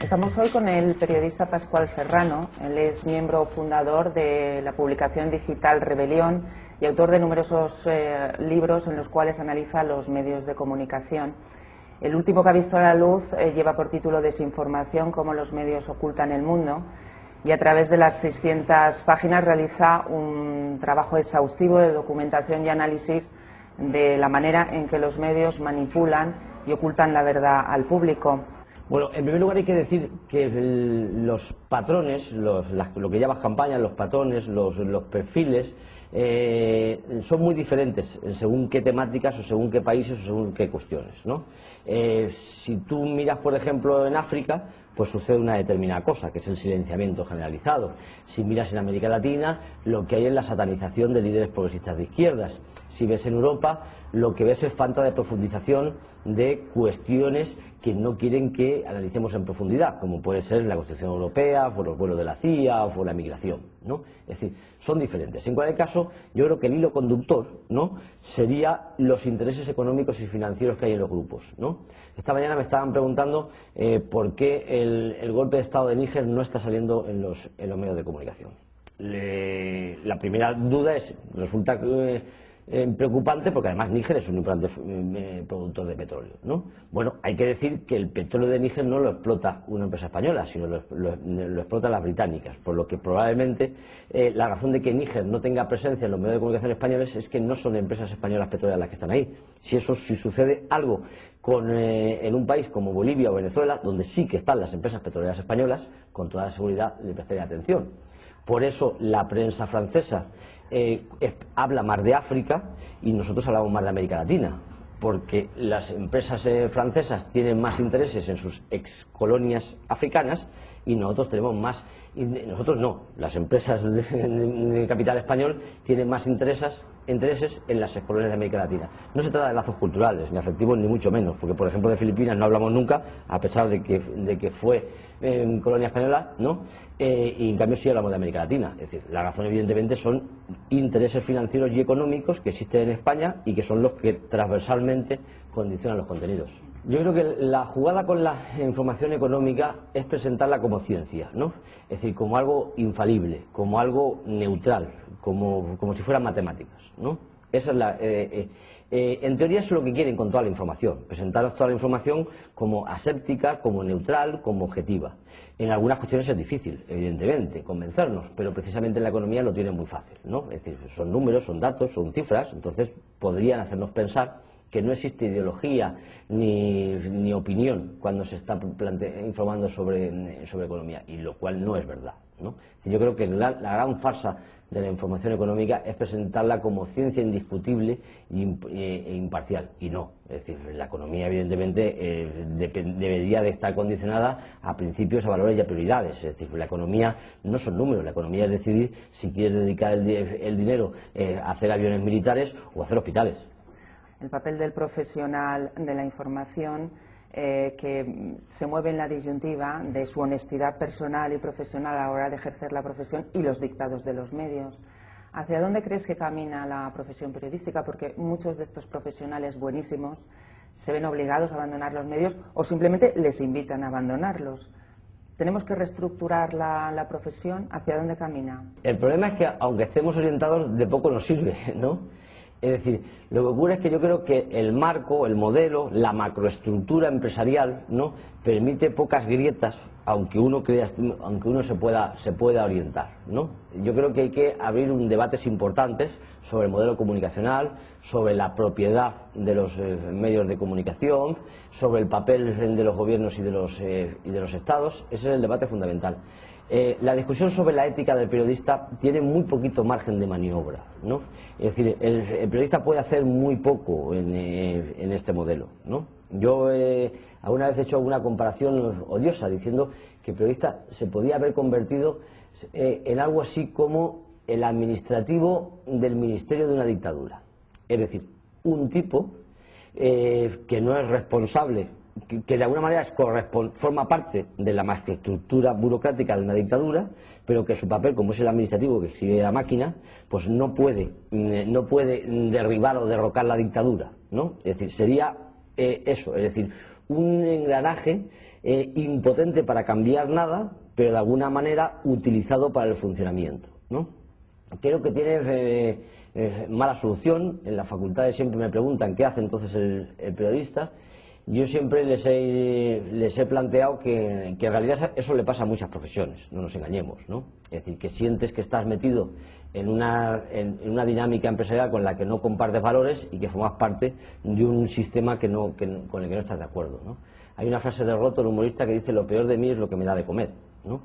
Estamos hoy con el periodista Pascual Serrano. Él es miembro fundador de la publicación digital Rebelión y autor de numerosos libros en los cuales analiza los medios de comunicación. El último que ha visto a la luz lleva por título Desinformación, cómo los medios ocultan el mundo, y a través de las 600 páginas realiza un trabajo exhaustivo de documentación y análisis de la manera en que los medios manipulan y ocultan la verdad al público. Bueno, en primer lugar hay que decir que los patrones, lo que llamas campañas, los patrones, los perfiles, son muy diferentes según qué temáticas o según qué países o según qué cuestiones, ¿no? Si tú miras, por ejemplo, en África, pues sucede una determinada cosa, que es el silenciamiento generalizado. Si miras en América Latina, lo que hay es la satanización de líderes progresistas de izquierdas. Si ves en Europa, lo que ves es falta de profundización de cuestiones que no quieren que analicemos en profundidad, como puede ser la Constitución Europea, por los vuelos de la CIA o por la migración, ¿no? Es decir, son diferentes. En cualquier caso, yo creo que el hilo conductor, ¿no?, sería los intereses económicos y financieros que hay en los grupos, ¿no? Esta mañana me estaban preguntando por qué el golpe de Estado de Níger no está saliendo en los medios de comunicación. La primera duda es, resulta preocupante porque además Níger es un importante productor de petróleo, ¿no? Bueno, hay que decir que el petróleo de Níger no lo explota una empresa española, sino lo explotan las británicas, por lo que probablemente la razón de que Níger no tenga presencia en los medios de comunicación españoles es que no son empresas españolas petroleras las que están ahí. Si sucede algo en un país como Bolivia o Venezuela, donde sí que están las empresas petroleras españolas, con toda seguridad le prestaría atención. Por eso la prensa francesa habla más de África y nosotros hablamos más de América Latina, porque las empresas francesas tienen más intereses en sus excolonias africanas y nosotros tenemos más, nosotros no, las empresas de capital español tienen más intereses en las excolonias de América Latina. No se trata de lazos culturales, ni afectivos, ni mucho menos, porque por ejemplo de Filipinas no hablamos nunca, a pesar de que fue colonia española, ¿no? Y en cambio sí hablamos de América Latina. Es decir, la razón evidentemente son intereses financieros y económicos que existen en España y que son los que transversalmente condicionan los contenidos. Yo creo que la jugada con la información económica es presentarla como ciencia, ¿no? Es decir, como algo infalible, como algo neutral, como si fueran matemáticas, ¿no? Esa es en teoría eso es lo que quieren con toda la información, presentaros toda la información como aséptica, como neutral, como objetiva. En algunas cuestiones es difícil, evidentemente, convencernos, pero precisamente en la economía lo tienen muy fácil, ¿no? Es decir, son números, son datos, son cifras, entonces podrían hacernos pensar que no existe ideología ni opinión cuando se está informando sobre economía, y lo cual no es verdad, ¿no? Yo creo que la gran farsa de la información económica es presentarla como ciencia indiscutible e imparcial, y no. Es decir, la economía evidentemente debería de estar condicionada a principios, a valores y a prioridades. Es decir, la economía no son números, la economía es decidir si quieres dedicar el dinero a hacer aviones militares o a hacer hospitales. El papel del profesional de la información que se mueve en la disyuntiva de su honestidad personal y profesional a la hora de ejercer la profesión y los dictados de los medios. ¿Hacia dónde crees que camina la profesión periodística? Porque muchos de estos profesionales buenísimos se ven obligados a abandonar los medios o simplemente les invitan a abandonarlos. ¿Tenemos que reestructurar la profesión? ¿Hacia dónde camina? El problema es que, aunque estemos orientados, de poco nos sirve, ¿no? Es decir, lo que ocurre es que yo creo que el marco, el modelo, la macroestructura empresarial, ¿no?, permite pocas grietas, aunque uno se pueda orientar, ¿no? Yo creo que hay que abrir debates importantes sobre el modelo comunicacional, sobre la propiedad de los medios de comunicación, sobre el papel de los gobiernos y de los estados. Ese es el debate fundamental. La discusión sobre la ética del periodista tiene muy poquito margen de maniobra, ¿no? Es decir, el periodista puede hacer muy poco en este modelo, ¿no? Yo alguna vez he hecho alguna comparación odiosa diciendo que el periodista se podía haber convertido en algo así como el administrativo del ministerio de una dictadura. Es decir, un tipo que no es responsable, que de alguna manera forma parte de la macroestructura burocrática de una dictadura, pero que su papel, como es el administrativo que escribe la máquina, pues no puede derribar o derrocar la dictadura, ¿no? Es decir, sería eso, es decir, un engranaje impotente para cambiar nada, pero de alguna manera utilizado para el funcionamiento, ¿no? Creo que tiene mala solución. En las facultades siempre me preguntan qué hace entonces el periodista. Yo siempre les he planteado que en realidad eso le pasa a muchas profesiones, no nos engañemos, ¿no? Es decir, que sientes que estás metido en una dinámica empresarial con la que no compartes valores y que formas parte de un sistema con el que no estás de acuerdo, ¿no? Hay una frase de Roto, el humorista, que dice: lo peor de mí es lo que me da de comer, ¿no?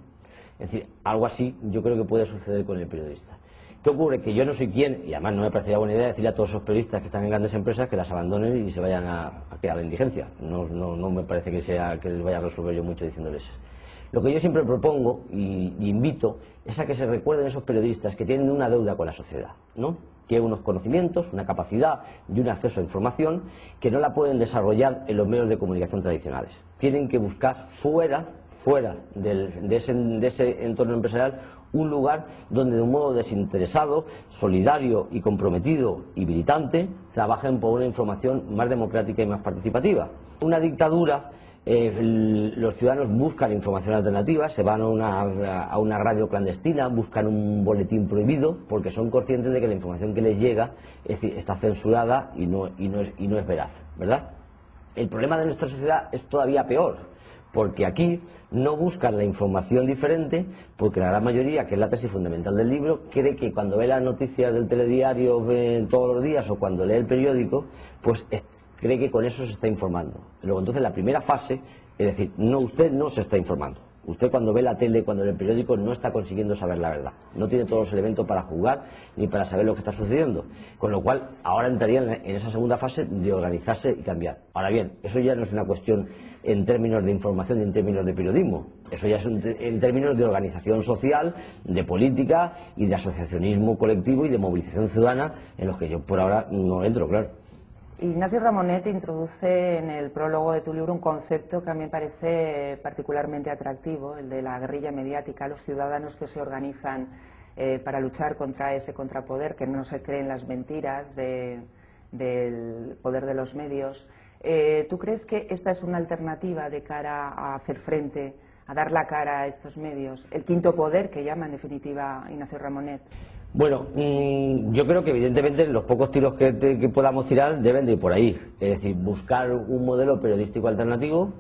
Es decir, algo así yo creo que puede suceder con el periodista. ¿Qué ocurre? Que yo no soy quien, y además no me parecería buena idea decirle a todos esos periodistas que están en grandes empresas que las abandonen y se vayan a quedar en indigencia. No me parece que les vaya a resolver yo mucho diciéndoles. Lo que yo siempre propongo y invito es a que se recuerden esos periodistas que tienen una deuda con la sociedad, ¿no? Tienen unos conocimientos, una capacidad y un acceso a información que no la pueden desarrollar en los medios de comunicación tradicionales. Tienen que buscar fuera de ese entorno empresarial un lugar donde de un modo desinteresado, solidario y comprometido y militante trabajen por una información más democrática y más participativa. Una dictadura, los ciudadanos buscan información alternativa, se van a una radio clandestina, buscan un boletín prohibido porque son conscientes de que la información que les llega está censurada y no es veraz, ¿verdad? El problema de nuestra sociedad es todavía peor, porque aquí no buscan la información diferente, porque la gran mayoría, que es la tesis fundamental del libro, cree que cuando ve las noticias del telediario todos los días o cuando lee el periódico, pues cree que con eso se está informando. Luego entonces la primera fase es decir, usted no se está informando. Usted cuando ve la tele, cuando lee el periódico, no está consiguiendo saber la verdad. No tiene todos los elementos para juzgar ni para saber lo que está sucediendo. Con lo cual, ahora entraría en esa segunda fase de organizarse y cambiar. Ahora bien, eso ya no es una cuestión en términos de información y en términos de periodismo. Eso ya es en términos de organización social, de política y de asociacionismo colectivo y de movilización ciudadana, en los que yo por ahora no entro, claro. Ignacio Ramonet introduce en el prólogo de tu libro un concepto que a mí me parece particularmente atractivo, el de la guerrilla mediática, los ciudadanos que se organizan para luchar contra ese contrapoder, que no se creen las mentiras del poder de los medios. ¿Tú crees que esta es una alternativa de cara a hacer frente, a dar la cara a estos medios? El quinto poder, que llama en definitiva Ignacio Ramonet. Bueno, yo creo que evidentemente los pocos tiros que podamos tirar deben de ir por ahí. Es decir, buscar un modelo periodístico alternativo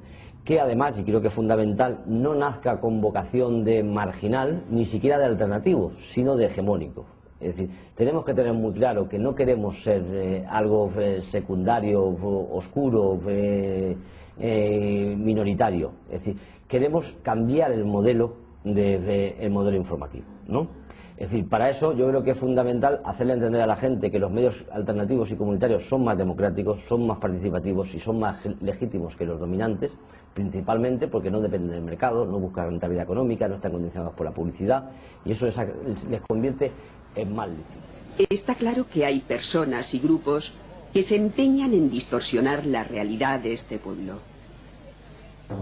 que además, y creo que es fundamental, no nazca con vocación de marginal, ni siquiera de alternativo, sino de hegemónico. Es decir, tenemos que tener muy claro que no queremos ser algo secundario, oscuro, minoritario. Es decir, queremos cambiar el modelo el modelo informativo, ¿no? Es decir, para eso yo creo que es fundamental hacerle entender a la gente que los medios alternativos y comunitarios son más democráticos, son más participativos y son más legítimos que los dominantes, principalmente porque no dependen del mercado, no buscan rentabilidad económica, no están condicionados por la publicidad, y eso les convierte en más lícitos. Está claro que hay personas y grupos que se empeñan en distorsionar la realidad de este pueblo.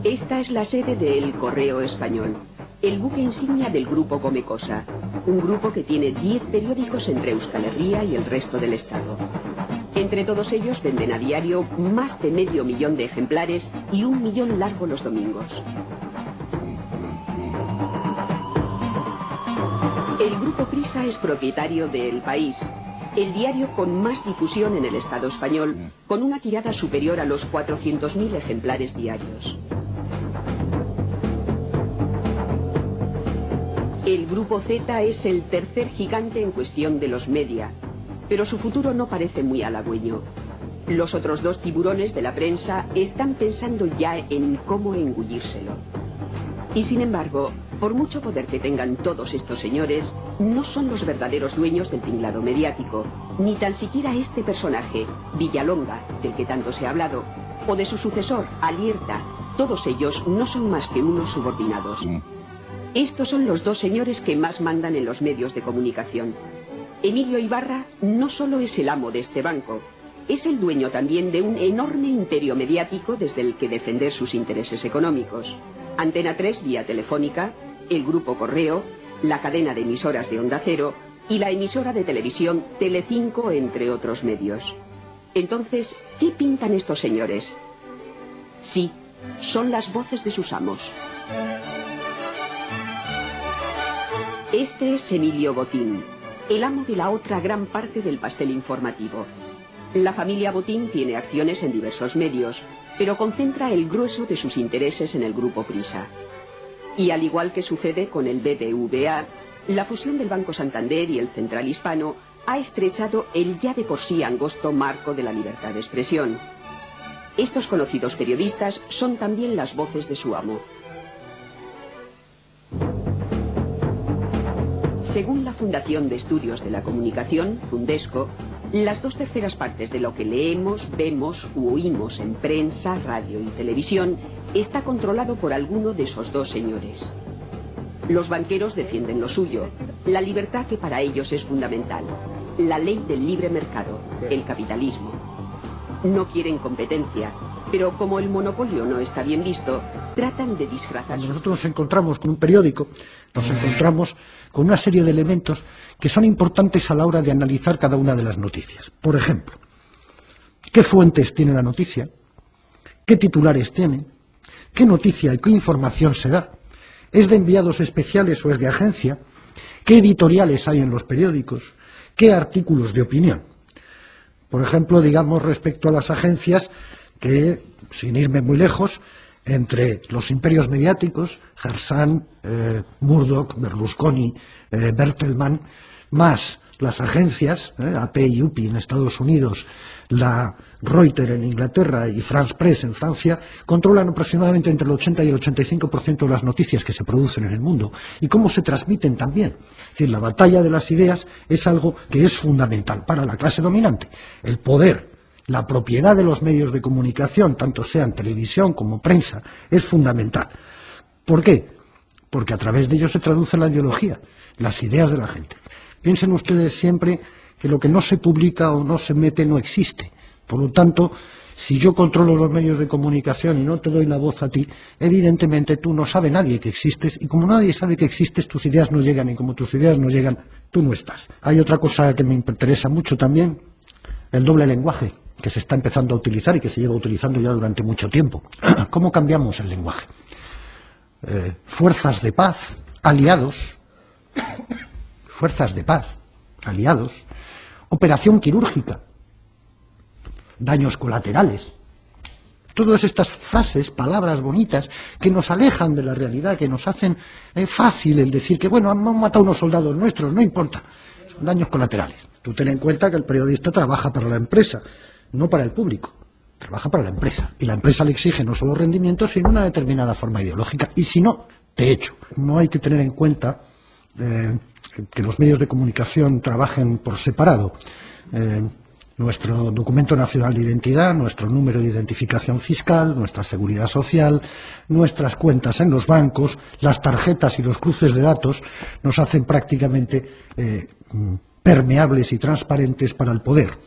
Esta es la sede de El Correo Español, el buque insignia del grupo Comecosa, un grupo que tiene 10 periódicos entre Euskal Herria y el resto del Estado. Entre todos ellos venden a diario más de 500.000 de ejemplares y 1 millón largo los domingos. El grupo Prisa es propietario de El País, el diario con más difusión en el Estado español, con una tirada superior a los 400.000 ejemplares diarios. El Grupo Z es el tercer gigante en cuestión de los media, pero su futuro no parece muy halagüeño. Los otros dos tiburones de la prensa están pensando ya en cómo engullírselo. Y sin embargo, por mucho poder que tengan todos estos señores, no son los verdaderos dueños del tinglado mediático, ni tan siquiera este personaje, Villalonga, del que tanto se ha hablado, o de su sucesor, Alierta. Todos ellos no son más que unos subordinados. Estos son los dos señores que más mandan en los medios de comunicación. Emilio Ibarra no solo es el amo de este banco, es el dueño también de un enorme imperio mediático desde el que defender sus intereses económicos. Antena 3 vía telefónica, el Grupo Correo, la cadena de emisoras de Onda Cero y la emisora de televisión Telecinco, entre otros medios. Entonces, ¿qué pintan estos señores? Sí, son las voces de sus amos. Este es Emilio Botín, el amo de la otra gran parte del pastel informativo. La familia Botín tiene acciones en diversos medios, pero concentra el grueso de sus intereses en el Grupo Prisa. Y al igual que sucede con el BBVA, la fusión del Banco Santander y el Central Hispano ha estrechado el ya de por sí angosto marco de la libertad de expresión. Estos conocidos periodistas son también las voces de su amo. Según la Fundación de Estudios de la Comunicación, Fundesco, las 2/3 partes de lo que leemos, vemos u oímos en prensa, radio y televisión está controlado por alguno de esos dos señores. Los banqueros defienden lo suyo, la libertad que para ellos es fundamental, la ley del libre mercado, el capitalismo. No quieren competencia, pero como el monopolio no está bien visto, tratan de disfrazar. Cuando nosotros nos encontramos con un periódico, nos encontramos con una serie de elementos que son importantes a la hora de analizar cada una de las noticias. Por ejemplo, ¿qué fuentes tiene la noticia? ¿Qué titulares tiene? ¿Qué noticia y qué información se da? ¿Es de enviados especiales o es de agencia? ¿Qué editoriales hay en los periódicos? ¿Qué artículos de opinión? Por ejemplo, digamos respecto a las agencias que, sin irme muy lejos, entre los imperios mediáticos, Harsan, Murdoch, Berlusconi, Bertelsmann, más las agencias, AP y UPI en Estados Unidos, la Reuters en Inglaterra y France Press en Francia, controlan aproximadamente entre el 80 y el 85% de las noticias que se producen en el mundo y cómo se transmiten también. Es decir, la batalla de las ideas es algo que es fundamental para la clase dominante. El poder, la propiedad de los medios de comunicación, tanto sean televisión como prensa, es fundamental. ¿Por qué? Porque a través de ello se traduce la ideología, las ideas de la gente. Piensen ustedes siempre que lo que no se publica o no se mete no existe. Por lo tanto, si yo controlo los medios de comunicación y no te doy la voz a ti, evidentemente tú no sabe nadie que existes, y como nadie sabe que existes, tus ideas no llegan, y como tus ideas no llegan, tú no estás. Hay otra cosa que me interesa mucho también, el doble lenguaje, que se está empezando a utilizar y que se lleva utilizando ya durante mucho tiempo. ¿Cómo cambiamos el lenguaje? Fuerzas de paz, aliados, fuerzas de paz, aliados, operación quirúrgica, daños colaterales. Todas estas frases, palabras bonitas, que nos alejan de la realidad, que nos hacen fácil el decir que, bueno, han matado unos soldados nuestros, no importa, son daños colaterales. Tú ten en cuenta que el periodista trabaja para la empresa, no para el público, trabaja para la empresa. Y la empresa le exige no solo rendimientos, sino una determinada forma ideológica. Y si no, te echo. No hay que tener en cuenta que los medios de comunicación trabajen por separado. Nuestro documento nacional de identidad, nuestro número de identificación fiscal, nuestra seguridad social, nuestras cuentas en los bancos, las tarjetas y los cruces de datos nos hacen prácticamente permeables y transparentes para el poder.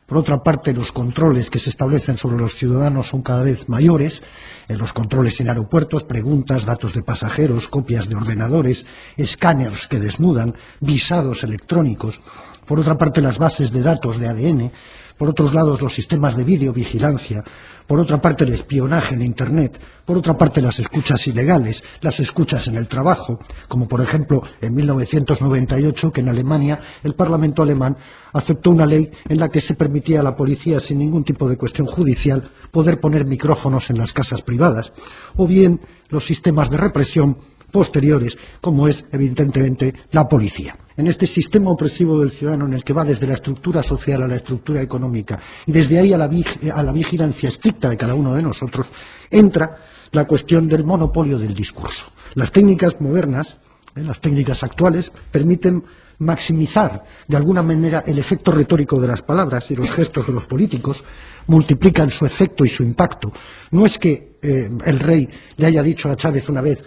Por otra parte, los controles que se establecen sobre los ciudadanos son cada vez mayores, los controles en aeropuertos, preguntas, datos de pasajeros, copias de ordenadores, escáneres que desnudan, visados electrónicos. Por otra parte, las bases de datos de ADN, por otros lados, los sistemas de videovigilancia, por otra parte, el espionaje en Internet, por otra parte, las escuchas ilegales, las escuchas en el trabajo, como por ejemplo en 1998, que en Alemania el Parlamento alemán aceptó una ley en la que se permitía a la policía, sin ningún tipo de cuestión judicial, poder poner micrófonos en las casas privadas, o bien los sistemas de represión posteriores, como es evidentemente la policía. En este sistema opresivo del ciudadano, en el que va desde la estructura social a la estructura económica y desde ahí a la vigilancia estricta de cada uno de nosotros, entra la cuestión del monopolio del discurso. Las técnicas modernas, las técnicas actuales, permiten maximizar de alguna manera el efecto retórico de las palabras, y los gestos de los políticos multiplican su efecto y su impacto. No es que el rey le haya dicho a Chávez una vez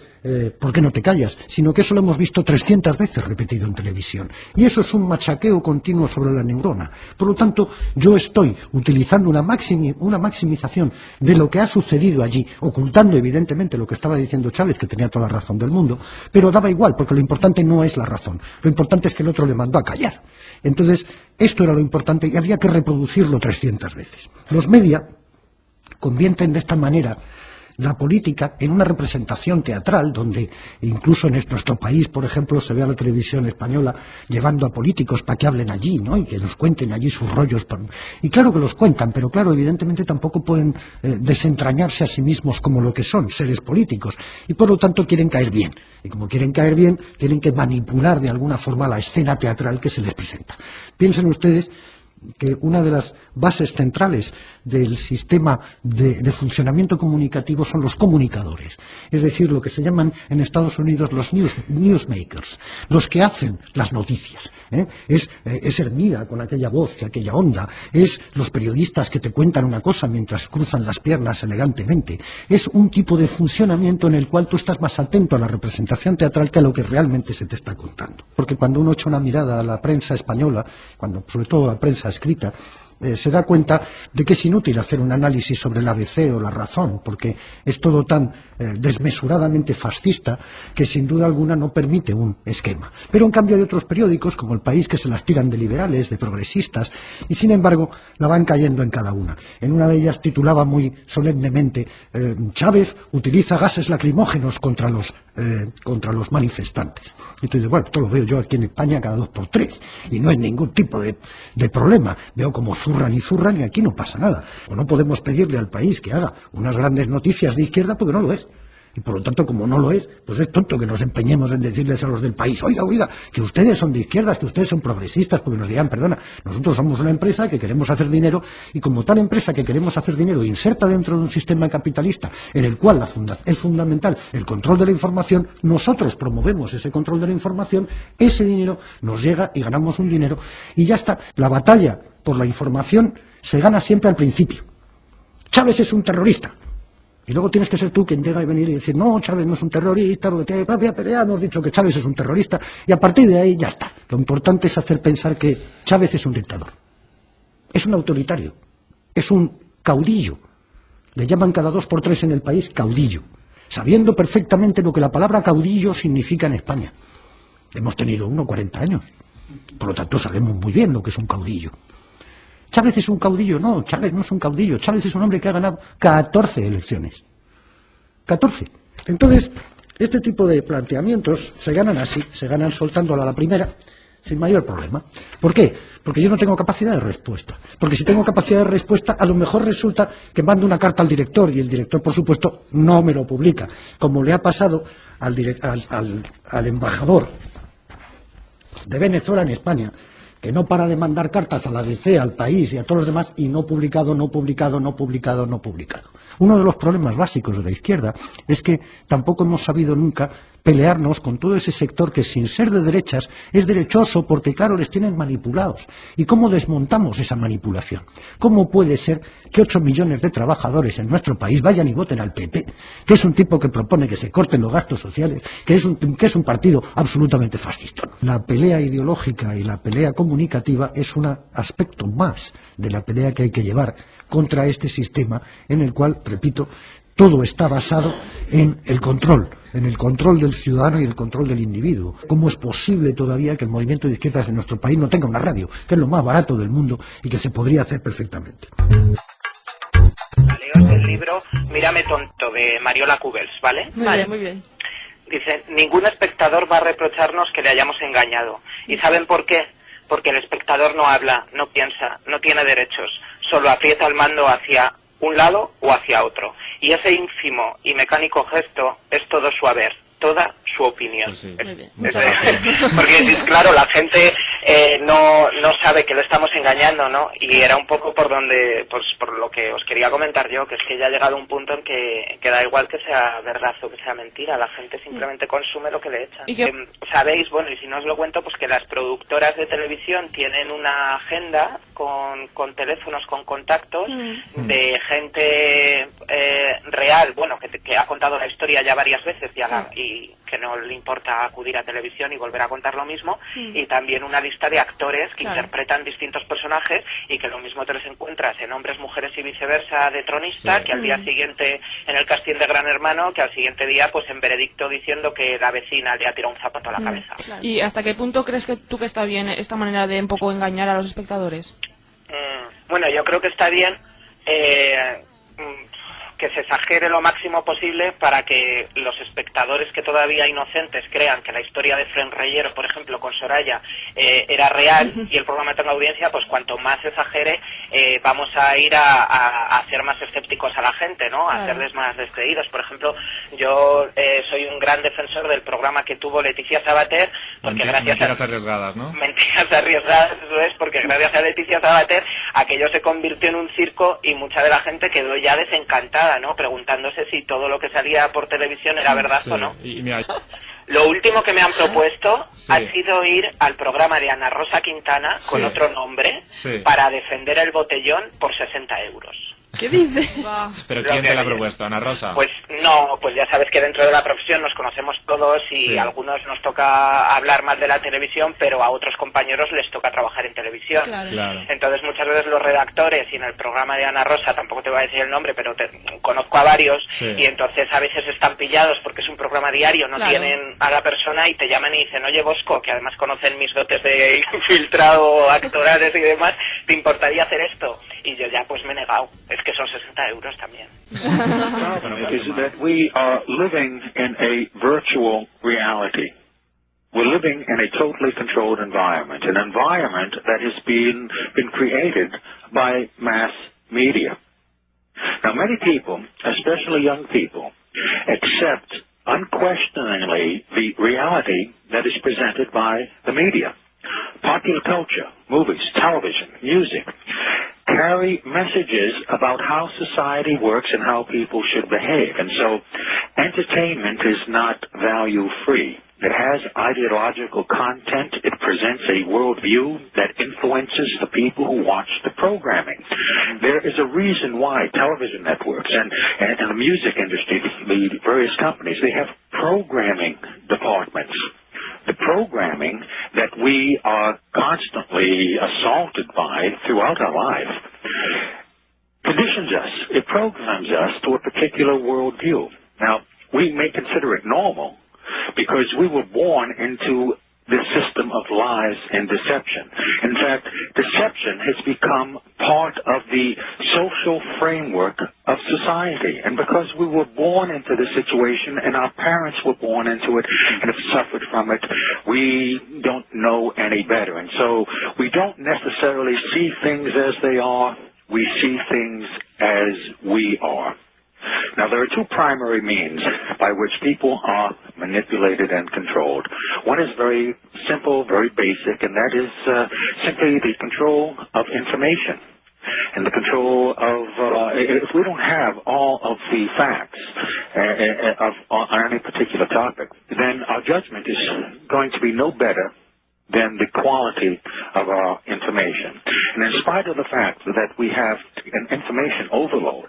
¿por qué no te callas?, sino que eso lo hemos visto 300 veces repetido en televisión, y eso es un machaqueo continuo sobre la neurona. Por lo tanto, yo estoy utilizando una maximización de lo que ha sucedido allí, ocultando evidentemente lo que estaba diciendo Chávez, que tenía toda la razón del mundo, pero daba igual, porque lo importante no es la razón, lo importante es que el otro le mandó a callar. Entonces, esto era lo importante y había que reproducirlo 300 veces. Los media convierten de esta manera la política en una representación teatral donde incluso en nuestro país, por ejemplo, se ve a la televisión española llevando a políticos para que hablen allí, ¿no? Y que nos cuenten allí sus rollos. Y claro que los cuentan, pero claro, evidentemente tampoco pueden desentrañarse a sí mismos como lo que son, seres políticos. Y por lo tanto quieren caer bien. Y como quieren caer bien, tienen que manipular de alguna forma la escena teatral que se les presenta. Piensen ustedes que una de las bases centrales del sistema de funcionamiento comunicativo son los comunicadores, es decir, lo que se llaman en Estados Unidos los newsmakers, los que hacen las noticias. Es Hermida con aquella voz y aquella onda, es los periodistas que te cuentan una cosa mientras cruzan las piernas elegantemente, es un tipo de funcionamiento en el cual tú estás más atento a la representación teatral que a lo que realmente se te está contando. Porque cuando uno echa una mirada a la prensa española, sobre todo la prensa escrita, se da cuenta de que es inútil hacer un análisis sobre la ABC o La Razón, porque es todo tan desmesuradamente fascista que sin duda alguna no permite un esquema. Pero en cambio hay otros periódicos, como El País, que se las tiran de liberales, de progresistas, y sin embargo la van cayendo en cada una. En una de ellas titulaba muy solemnemente Chávez utiliza gases lacrimógenos contra los manifestantes. Y tú dices, bueno, esto lo veo yo aquí en España cada 2 por 3, y no es ningún tipo de problema. Veo como zurran y aquí no pasa nada. O no podemos pedirle al país que haga unas grandes noticias de izquierda porque no lo es. Y por lo tanto, como no lo es, pues es tonto que nos empeñemos en decirles a los del país, oiga, que ustedes son de izquierdas, que ustedes son progresistas, porque nos dirán, perdona, nosotros somos una empresa que queremos hacer dinero, y como tal empresa que queremos hacer dinero inserta dentro de un sistema capitalista en el cual es fundamental el control de la información, nosotros promovemos ese control de la información, ese dinero nos llega y ganamos un dinero, y ya está. La batalla por la información se gana siempre al principio. Chávez es un terrorista. Y luego tienes que ser tú quien llega y venir y decir, no, Chávez no es un terrorista, pero ya hemos dicho que Chávez es un terrorista, y a partir de ahí ya está. Lo importante es hacer pensar que Chávez es un dictador, es un autoritario, es un caudillo. Le llaman cada 2 por 3 en el país caudillo, sabiendo perfectamente lo que la palabra caudillo significa en España. Hemos tenido 40 años, por lo tanto sabemos muy bien lo que es un caudillo. Chávez es un caudillo, no, Chávez no es un caudillo, Chávez es un hombre que ha ganado 14 elecciones. 14. Entonces, este tipo de planteamientos se ganan así, se ganan soltándola a la primera, sin mayor problema. ¿Por qué? Porque yo no tengo capacidad de respuesta. Porque si tengo capacidad de respuesta, a lo mejor resulta que mando una carta al director, y el director, por supuesto, no me lo publica, como le ha pasado al embajador de Venezuela en España, que no para de mandar cartas a la ABC, al País y a todos los demás, y no publicado. Uno de los problemas básicos de la izquierda es que tampoco hemos sabido nunca pelearnos con todo ese sector que, sin ser de derechas, es derechoso porque, claro, les tienen manipulados. ¿Y cómo desmontamos esa manipulación? ¿Cómo puede ser que 8 millones de trabajadores en nuestro país vayan y voten al PP, que es un tipo que propone que se corten los gastos sociales, que es un partido absolutamente fascista? La pelea ideológica y la pelea comunicativa es un aspecto más de la pelea que hay que llevar contra este sistema en el cual, repito, todo está basado en el control del ciudadano y el control del individuo. ¿Cómo es posible todavía que el movimiento de izquierdas de nuestro país no tenga una radio, que es lo más barato del mundo y que se podría hacer perfectamente? Leo el libro Mírame tonto, de Mariola Cubels, ¿vale? Vale, muy bien. Dice, ningún espectador va a reprocharnos que le hayamos engañado. ¿Y saben por qué? Porque el espectador no habla, no piensa, no tiene derechos, solo aprieta el mando hacia un lado o hacia otro. Y ese ínfimo y mecánico gesto es todo su haber, toda su opinión. Pues sí. Muy bien. Muchas gracias. Porque, claro, la gente no sabe que lo estamos engañando, ¿no? Y era un poco por donde, pues por lo que os quería comentar yo, que es que ya ha llegado un punto en que da igual que sea verdad o que sea mentira, la gente simplemente consume lo que le echan. Sabéis, bueno, y si no os lo cuento, pues que las productoras de televisión tienen una agenda con teléfonos, con contactos de gente real, bueno, que ha contado la historia ya varias veces y que no le importa acudir a televisión y volver a contar lo mismo, y también una lista de actores que interpretan distintos personajes, y que lo mismo te los encuentras en Hombres, Mujeres y Viceversa de Tronista, que al día siguiente en el casting de Gran Hermano, que al siguiente día pues en Veredicto diciendo que la vecina le ha tirado un zapato a la cabeza. ¿Y hasta qué punto crees que está bien esta manera de un poco engañar a los espectadores? Bueno, yo creo que está bien que se exagere lo máximo posible para que los espectadores que todavía inocentes crean que la historia de Fren Reyero, por ejemplo, con Soraya, era real y el programa tenga audiencia, pues cuanto más se exagere, vamos a ir a hacer más escépticos a la gente, ¿no? A hacerles más descreídos. Por ejemplo, yo soy un gran defensor del programa que tuvo Leticia Sabater, porque mentiras arriesgadas, ¿no? Mentiras arriesgadas, eso es, porque gracias a Leticia Sabater aquello se convirtió en un circo y mucha de la gente quedó ya desencantada, ¿no? Preguntándose si todo lo que salía por televisión era verdad o no. Y mira, lo último que me han propuesto ha sido ir al programa de Ana Rosa Quintana con otro nombre para defender el botellón por 60 euros. ¿Qué dice? ¿Pero quién te la ha propuesto, Ana Rosa? Pues no, pues ya sabes que dentro de la profesión nos conocemos todos y a algunos nos toca hablar más de la televisión, pero a otros compañeros les toca trabajar en televisión. Claro. Entonces muchas veces los redactores, y en el programa de Ana Rosa, tampoco te voy a decir el nombre, pero conozco a varios, y entonces a veces están pillados porque es un programa diario, no tienen a la persona y te llaman y dicen, oye Bosco, que además conocen mis dotes de infiltrado actorales y demás, ¿te importaría hacer esto? Y yo ya pues me he negado. Es que son 60 euros también. Is that we are living in a virtual reality. We're living in a totally controlled environment, an environment that has been created by mass media. Now, many people, especially young people, accept unquestioningly the reality that is presented by the media. Popular culture, movies, television, music, carry messages about how society works and how people should behave. And so entertainment is not value-free. It has ideological content. It presents a worldview that influences the people who watch the programming. There is a reason why television networks and the music industry, the various companies, they have programming departments. The programming that we are constantly assaulted by throughout our life conditions us. It programs us to a particular worldview. Now, we may consider it normal because we were born into this system of lies and deception. In fact, deception has become part of the social framework of society. And because we were born into this situation and our parents were born into it and have suffered from it, we don't know any better. And so we don't necessarily see things as they are. We see things as we are. Now, there are two primary means by which people are manipulated and controlled. One is very simple, very basic, and that is simply the control of information and the control of, if we don't have all of the facts on any particular topic, then our judgment is going to be no better than the quality of our information. And in spite of the fact that we have an information overload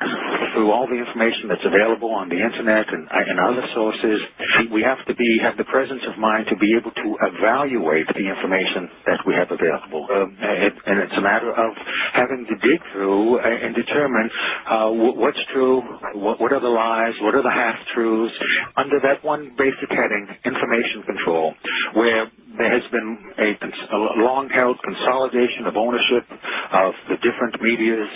through all the information that's available on the internet and other sources, we have to have the presence of mind to be able to evaluate the information that we have available. And it's a matter of having to dig through and determine what's true, what are the lies, what are the half-truths, under that one basic heading, information control, where there has been a long-held consolidation of ownership of the different medias,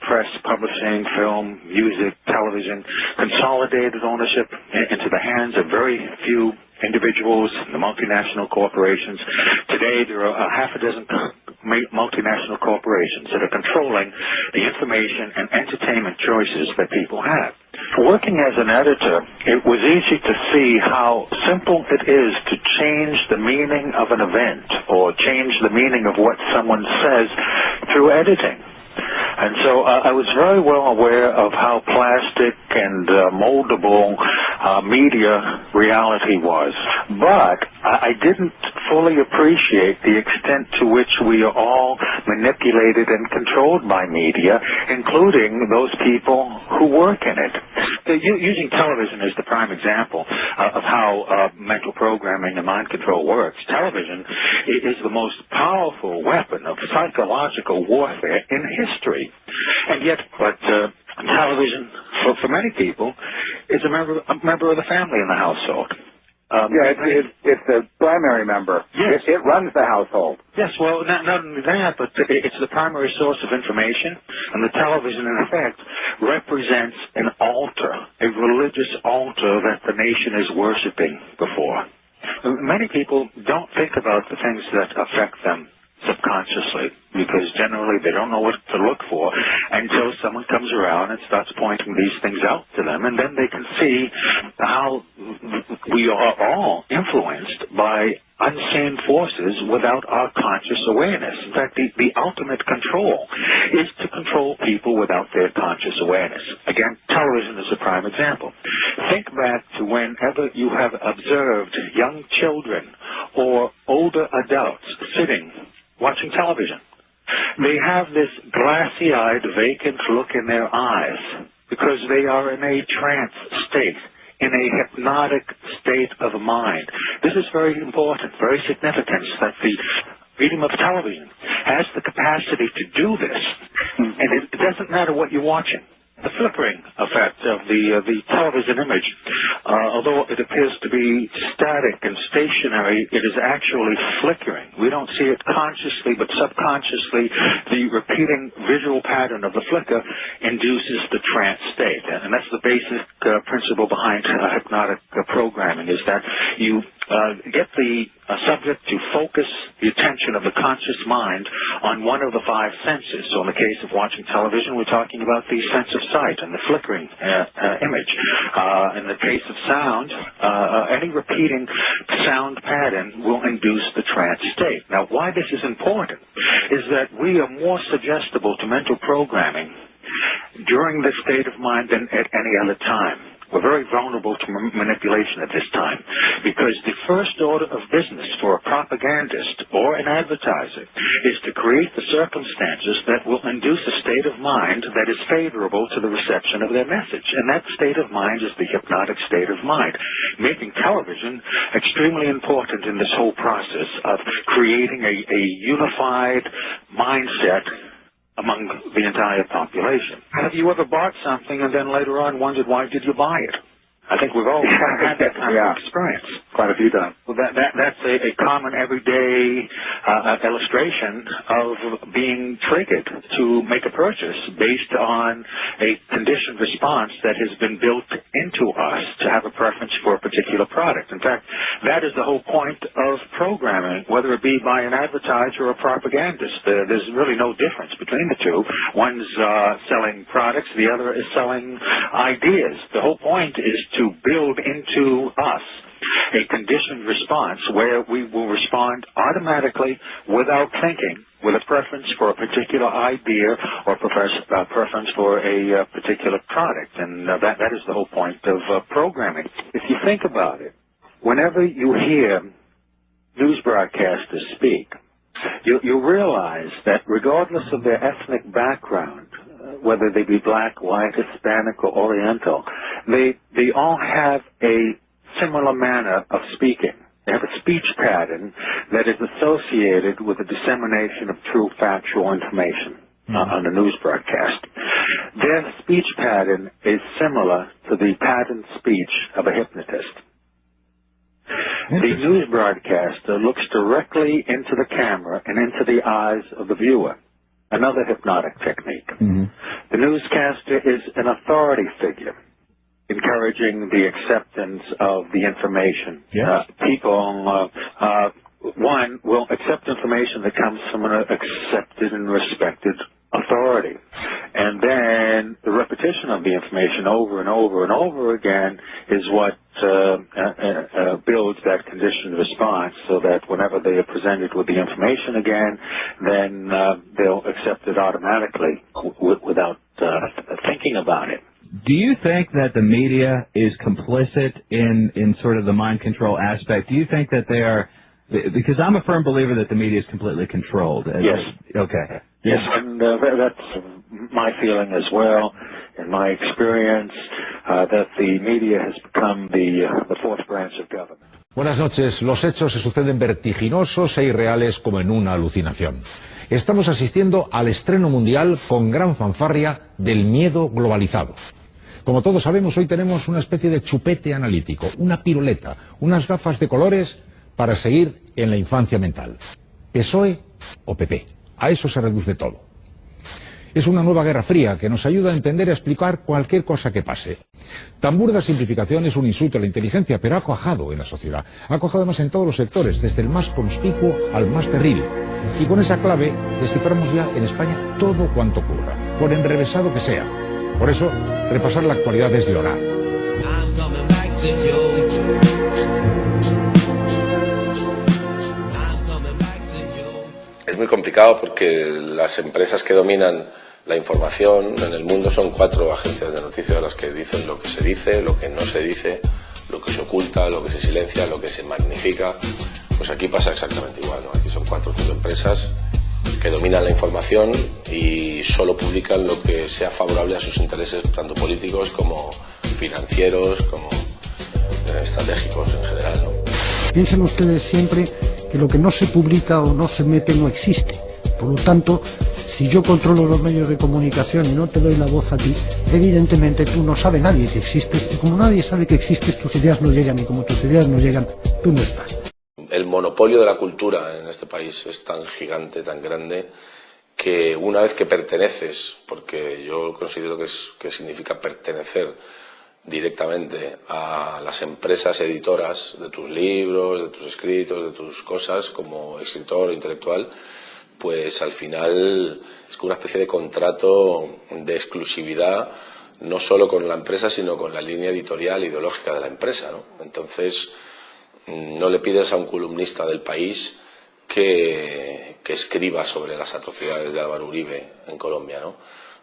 press, publishing, film, music, television, consolidated ownership into the hands of very few individuals, the multinational corporations. Today, there are half a dozen multinational corporations that are controlling the information and entertainment choices that people have. Working as an editor, it was easy to see how simple it is to change the meaning of an event or change the meaning of what someone says through editing. And so I was very well aware of how plastic and moldable media reality was. But I didn't fully appreciate the extent to which we are all manipulated and controlled by media, including those people who work in it. Using television as the prime example of how mental programming and mind control works, television is the most powerful weapon of psychological warfare in history. And yet, television, for many people, is a member of the family in the household. It's the primary member. Yes. It runs the household. Yes, well, not only that, but it's the primary source of information, and the television, in effect, represents an altar, a religious altar that the nation is worshiping before. Many people don't think about the things that affect them subconsciously, because generally they don't know what to look for until someone comes around and starts pointing these things out to them, and then they can see how we are all influenced by unseen forces without our conscious awareness. In fact, the ultimate control is to control people without their conscious awareness. Again, television is a prime example. Think back to whenever you have observed young children or older adults sitting watching television. They have this glassy-eyed, vacant look in their eyes because they are in a trance state, in a hypnotic state of mind. This is very important, very significant, that the medium of television has the capacity to do this, and it doesn't matter what you're watching. The flickering effect of the television image, although it appears to be static and stationary, it is actually flickering. We don't see it consciously, but subconsciously, the repeating visual pattern of the flicker induces the trance state. And that's the basic principle behind hypnotic programming, is that you get the subject to focus the attention of the conscious mind on one of the five senses. So in the case of watching television, we're talking about the sense of sight and the flickering image. In the case of sound, any repeating sound pattern will induce the trance state. Now, why this is important is that we are more suggestible to mental programming during this state of mind than at any other time. We're very vulnerable to manipulation at this time, because the first order of business for a propagandist or an advertiser is to create the circumstances that will induce a state of mind that is favorable to the reception of their message. And that state of mind is the hypnotic state of mind, making television extremely important in this whole process of creating a unified mindset among the entire population. Have you ever bought something and then later on wondered, why did you buy it? I think we've all had that kind of experience. Quite a few times. Well, that's a common everyday illustration of being triggered to make a purchase based on a conditioned response that has been built into us to have a preference for a particular product. In fact, that is the whole point of programming, whether it be by an advertiser or a propagandist. There's really no difference between the two. One's selling products, the other is selling ideas. The whole point is to build into us a conditioned response where we will respond automatically without thinking, with a preference for a particular idea or preference for a particular product. And that is the whole point of programming. If you think about it, whenever you hear news broadcasters speak, you realize that regardless of their ethnic background, whether they be black, white, Hispanic, or Oriental, they all have a similar manner of speaking. They have a speech pattern that is associated with the dissemination of true factual information on the news broadcast. Their speech pattern is similar to the patterned speech of a hypnotist. The news broadcaster looks directly into the camera and into the eyes of the viewer. Another hypnotic technique. The newscaster is an authority figure, encouraging the acceptance of the information. People, one, will accept information that comes from an accepted and respected authority. And then the repetition of the information over and over and over again is what builds that conditioned response, so that whenever they are presented with the information again, then they'll accept it automatically without thinking about it. Do you think that the media is complicit in sort of the mind control aspect? Do you think that they are, because I'm a firm believer that the media is completely controlled. Yes. Okay. Yes, and that's my feeling as well, in my experience, that the media has become the fourth branch of government. Buenas noches. Los hechos se suceden vertiginosos e irreales como en una alucinación. Estamos asistiendo al estreno mundial con gran fanfarria del miedo globalizado. Como todos sabemos, hoy tenemos una especie de chupete analítico, una piruleta, unas gafas de colores para seguir en la infancia mental. PSOE o PP. A eso se reduce todo. Es una nueva guerra fría que nos ayuda a entender y a explicar cualquier cosa que pase. Tan burda simplificación es un insulto a la inteligencia, pero ha cuajado en la sociedad. Ha cuajado además en todos los sectores, desde el más conspicuo al más terrible. Y con esa clave desciframos ya en España todo cuanto ocurra, por enrevesado que sea. Por eso, repasar la actualidad es de orar. Es muy complicado porque las empresas que dominan la información en el mundo son 4 agencias de noticias las que dicen lo que se dice, lo que no se dice, lo que se oculta, lo que se silencia, lo que se magnifica. Pues aquí pasa exactamente igual, ¿no? Aquí son 4 o 5 empresas que dominan la información y solo publican lo que sea favorable a sus intereses, tanto políticos como financieros, como estratégicos en general, ¿no? Piensen ustedes siempre que lo que no se publica o no se mete no existe. Por lo tanto, si yo controlo los medios de comunicación y no te doy la voz a ti, evidentemente tú no sabe nadie que existes, y como nadie sabe que existes, tus ideas no llegan, y como tus ideas no llegan, tú no estás. El monopolio de la cultura en este país es tan gigante, tan grande, que una vez que perteneces, porque yo considero que significa pertenecer directamente a las empresas editoras de tus libros, de tus escritos, de tus cosas como escritor intelectual, pues al final es como una especie de contrato de exclusividad, no solo con la empresa, sino con la línea editorial ideológica de la empresa, ¿no? Entonces, no le pides a un columnista del País que escriba sobre las atrocidades de Álvaro Uribe en Colombia, ¿no?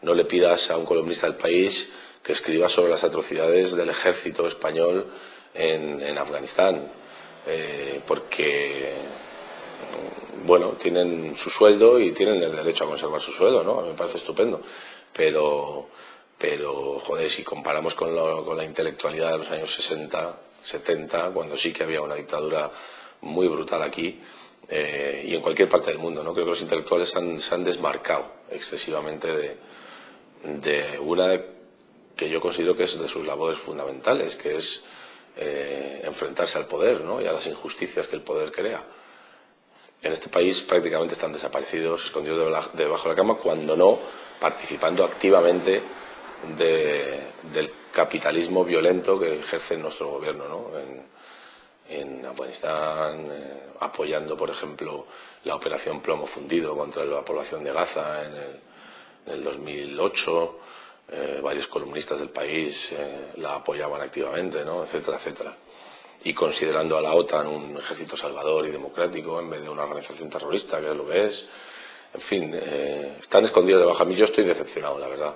No le pidas a un columnista del País que escriba sobre las atrocidades del ejército español en Afganistán, porque, bueno, tienen su sueldo y tienen el derecho a conservar su sueldo, ¿no? A mí me parece estupendo, pero joder, si comparamos con la intelectualidad de los años 60, 70, cuando sí que había una dictadura muy brutal aquí, y en cualquier parte del mundo, ¿no? Creo que los intelectuales se han desmarcado excesivamente de una que yo considero que es de sus labores fundamentales, que es enfrentarse al poder, ¿no? Y a las injusticias que el poder crea. En este país prácticamente están desaparecidos, escondidos debajo de la cama, cuando no participando activamente del capitalismo violento que ejerce nuestro gobierno, ¿no? En Afganistán, apoyando, por ejemplo, la operación Plomo Fundido contra la población de Gaza en el 2008. Varios columnistas del país la apoyaban activamente, ¿no? Etcétera, etcétera. Y considerando a la OTAN un ejército salvador y democrático en vez de una organización terrorista, que es lo que es. En fin, están escondidos debajo. A mí yo estoy decepcionado, la verdad.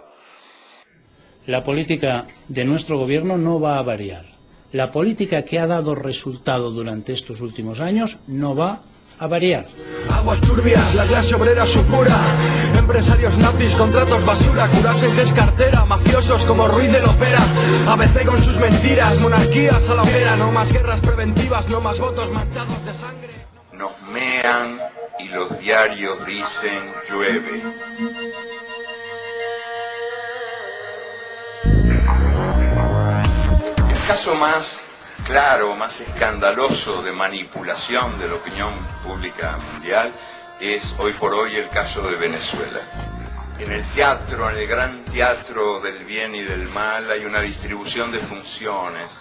La política de nuestro gobierno no va a variar. La política que ha dado resultado durante estos últimos años no va a variar. Aguas turbias, la clase obrera supura, empresarios nazis, contratos basura, curas en descartera, mafiosos como Ruiz de Lopera, ABC con sus mentiras, monarquías a la hoguera, no más guerras preventivas, no más votos manchados de sangre. Nos mean y los diarios dicen llueve. El caso más claro, más escandaloso de manipulación de la opinión pública mundial es hoy por hoy el caso de Venezuela. En el teatro, en el gran teatro del bien y del mal, hay una distribución de funciones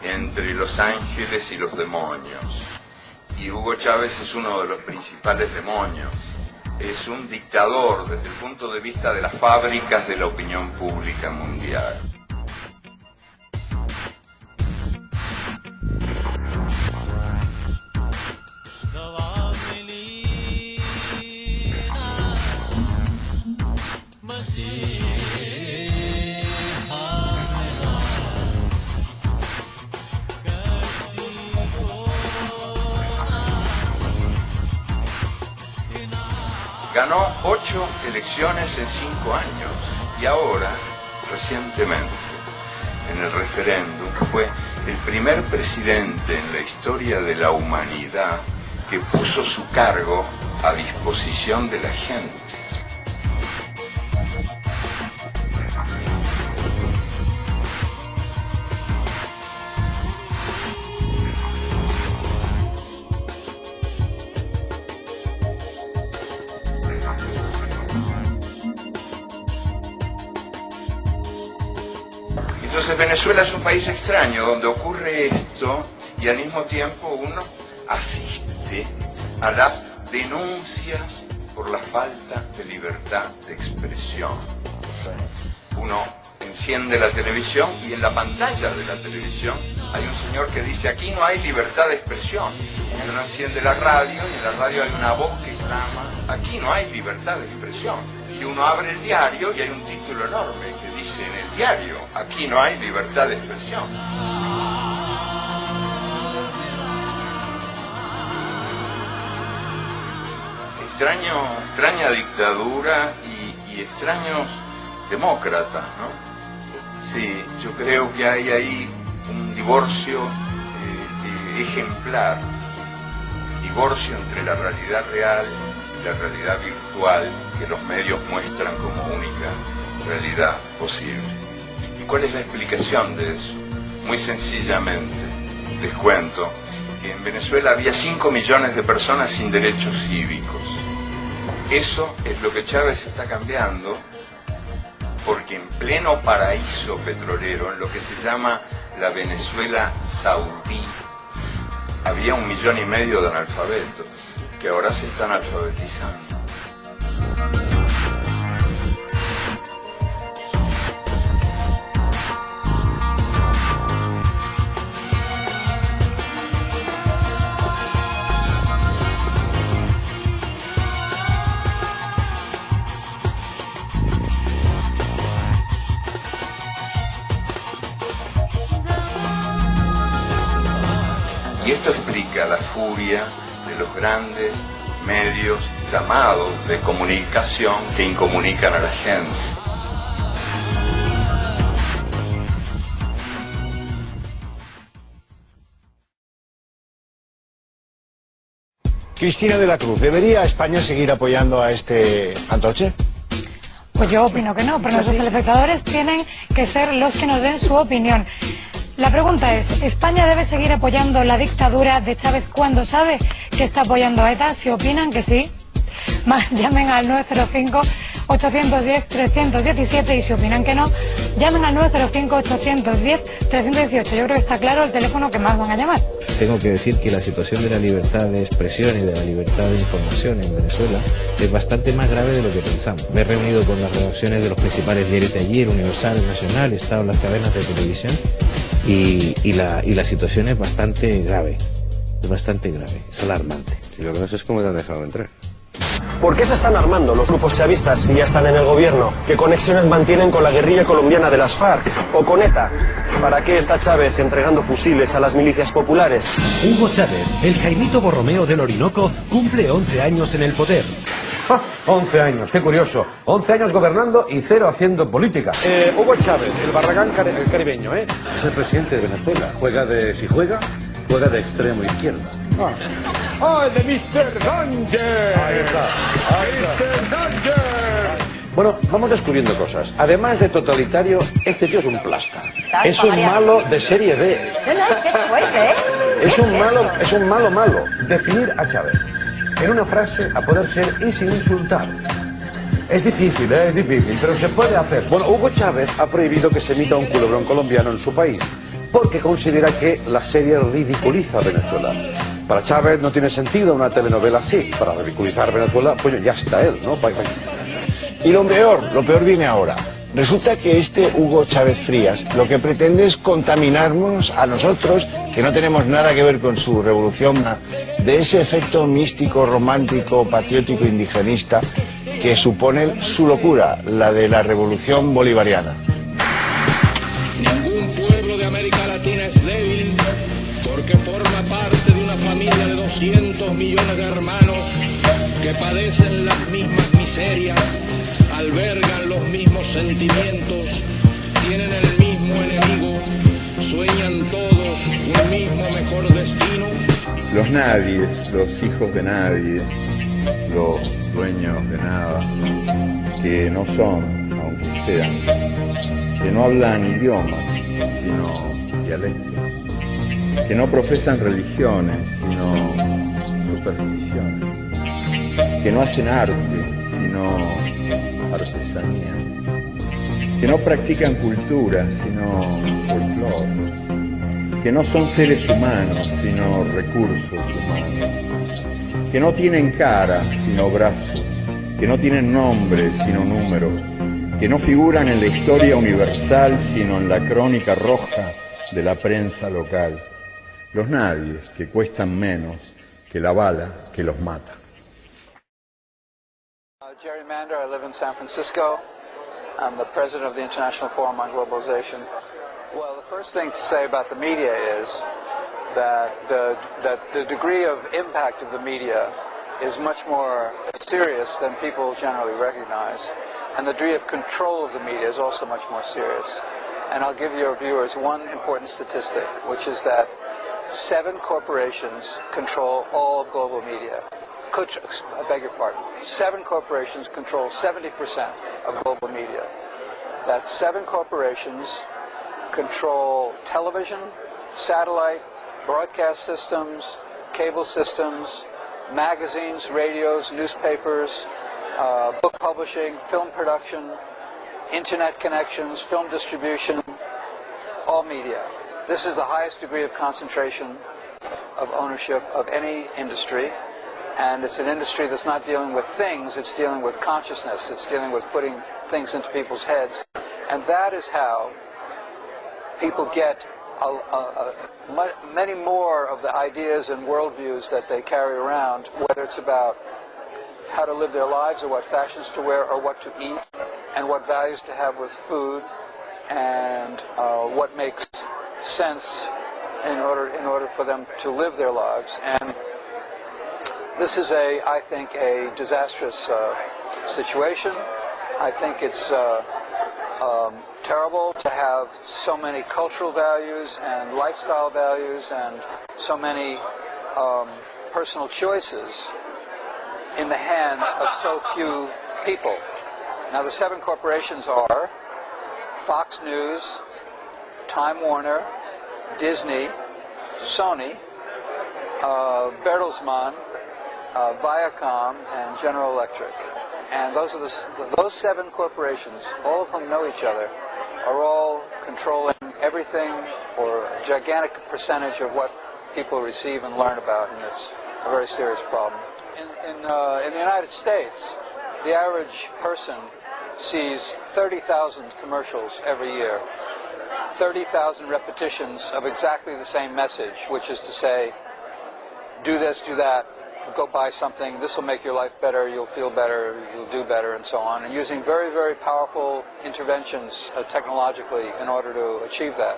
entre los ángeles y los demonios. Y Hugo Chávez es uno de los principales demonios. Es un dictador desde el punto de vista de las fábricas de la opinión pública mundial. Ganó 8 elecciones en 5 años y ahora, recientemente, en el referéndum, fue el primer presidente en la historia de la humanidad que puso su cargo a disposición de la gente. Entonces Venezuela es un país extraño donde ocurre esto y al mismo tiempo uno asiste a las denuncias por la falta de libertad de expresión. Uno enciende la televisión y en la pantalla de la televisión hay un señor que dice aquí no hay libertad de expresión. Y uno enciende la radio y en la radio hay una voz que clama aquí no hay libertad de expresión. Y uno abre el diario y hay un título enorme que dice en el diario aquí no hay libertad de expresión. Extraña dictadura y extraños demócratas, ¿no? Sí, yo creo que hay ahí un divorcio ejemplar, divorcio entre la realidad real y la realidad virtual que los medios muestran como única realidad posible. ¿Y cuál es la explicación de eso? Muy sencillamente, les cuento que en Venezuela había 5 millones de personas sin derechos cívicos. Eso es lo que Chávez está cambiando, porque en pleno paraíso petrolero, en lo que se llama la Venezuela saudí, había 1,5 millones de analfabetos, que ahora se están alfabetizando. Y esto explica la furia de los grandes medios llamados de comunicación que incomunican a la gente. Cristina de la Cruz, ¿debería España seguir apoyando a este fantoche? Pues yo opino que no, pero nuestros telespectadores tienen que ser los que nos den su opinión. La pregunta es, ¿España debe seguir apoyando la dictadura de Chávez cuando sabe que está apoyando a ETA? Si opinan que sí, llamen al 905-810-317 y si opinan que no, llamen al 905-810-318. Yo creo que está claro el teléfono que más van a llamar. Tengo que decir que la situación de la libertad de expresión y de la libertad de información en Venezuela es bastante más grave de lo que pensamos. Me he reunido con las redacciones de los principales diarios de ayer, Universal, Nacional, he estado en las cadenas de televisión y la situación es bastante grave, es alarmante. Y lo que no sé es cómo te han dejado entrar. ¿Por qué se están armando los grupos chavistas si ya están en el gobierno? ¿Qué conexiones mantienen con la guerrilla colombiana de las FARC o con ETA? ¿Para qué está Chávez entregando fusiles a las milicias populares? Hugo Chávez, el Jaimito Borromeo del Orinoco, cumple 11 años en el poder. 11 años, qué curioso. 11 años gobernando y 0 haciendo política. Hugo Chávez, el Barragán el caribeño, ¿eh? Es el presidente de Venezuela. Si juega de extremo izquierda. ¡Ah, el de Mr. Danger! Ahí está. Mr. Danger. Bueno, vamos descubriendo cosas. Además de totalitario, este tío es un plasta. Es un malo de serie B. No, qué fuerte, ¿eh? Es un malo. Definir a Chávez en una frase a poder ser y sin insultar. Es difícil, pero se puede hacer. Bueno, Hugo Chávez ha prohibido que se emita un culebrón colombiano en su país, porque considera que la serie ridiculiza a Venezuela. Para Chávez no tiene sentido una telenovela así. Para ridiculizar a Venezuela, pues ya está él, ¿no? Y lo peor viene ahora. Resulta que este Hugo Chávez Frías lo que pretende es contaminarnos a nosotros, que no tenemos nada que ver con su revolución, de ese efecto místico, romántico, patriótico, indigenista que supone su locura, la de la revolución bolivariana. Ningún pueblo de América Latina es débil porque forma parte de una familia de 200 millones de hermanos que padecen las mismas miserias, albergan los mismos sentimientos, tienen el mismo enemigo, sueñan todos un mismo mejor destino. Los nadies, los hijos de nadie, los dueños de nada, que no son, aunque sean, que no hablan idiomas, sino dialectos, que no profesan religiones, sino supersticiones, que no hacen arte, sino artesanía, que no practican cultura, sino folclore, que no son seres humanos, sino recursos humanos, que no tienen cara, sino brazos, que no tienen nombre, sino números, que no figuran en la historia universal, sino en la crónica roja de la prensa local. Los nadies, que cuestan menos que la bala que los mata. Jerry Mander, I live in San Francisco. I'm the president of the International Forum on Globalization. Well, the first thing to say about the media is that the degree of impact of the media is much more serious than people generally recognize. And the degree of control of the media is also much more serious. And I'll give your viewers one important statistic, which is that 7 corporations control all of global media. I beg your pardon. 7 corporations control 70% of global media. That 7 corporations control television, satellite, broadcast systems, cable systems, magazines, radios, newspapers, book publishing, film production, internet connections, film distribution, all media. This is the highest degree of concentration of ownership of any industry, and it's an industry that's not dealing with things, it's dealing with consciousness, it's dealing with putting things into people's heads, and that is how people get many more of the ideas and worldviews that they carry around, whether it's about how to live their lives or what fashions to wear or what to eat and what values to have with food and what makes sense in order for them to live their lives. And this is I think a disastrous situation. I think it's terrible to have so many cultural values and lifestyle values and so many personal choices in the hands of so few people. Now the 7 corporations are Fox News, Time Warner, Disney, Sony, Bertelsmann, Viacom, and General Electric. And those are those 7 corporations, all of whom know each other, are all controlling everything or a gigantic percentage of what people receive and learn about, and it's a very serious problem. In the United States, the average person sees 30,000 commercials every year, 30,000 repetitions of exactly the same message, which is to say, do this, do that, go buy something, this will make your life better, you'll feel better, you'll do better, and so on, and using very, very powerful interventions technologically in order to achieve that.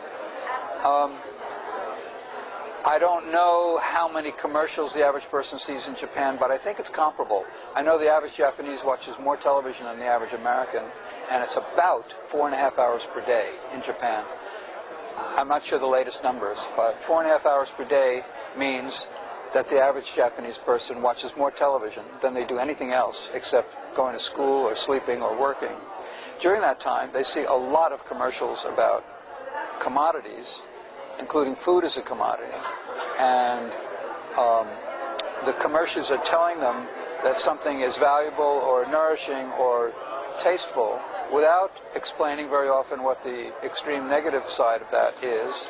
I don't know how many commercials the average person sees in Japan, but I think it's comparable. I know the average Japanese watches more television than the average American, and it's about 4.5 hours per day in Japan. I'm not sure the latest numbers, but 4.5 hours per day means that the average Japanese person watches more television than they do anything else except going to school or sleeping or working. During that time, they see a lot of commercials about commodities, including food as a commodity, and the commercials are telling them that something is valuable or nourishing or tasteful without explaining very often what the extreme negative side of that is,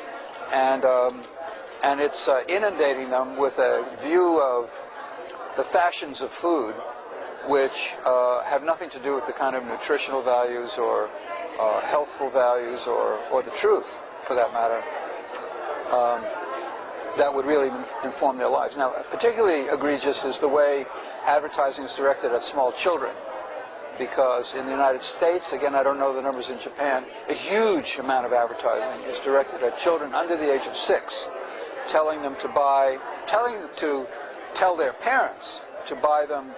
and it's inundating them with a view of the fashions of food which have nothing to do with the kind of nutritional values or healthful values or the truth, for that matter, that would really inform their lives. Now, particularly egregious is the way advertising is directed at small children, because in the United States, again, I don't know the numbers in Japan, a huge amount of advertising is directed at children under the age of 6, telling them to tell their parents to buy them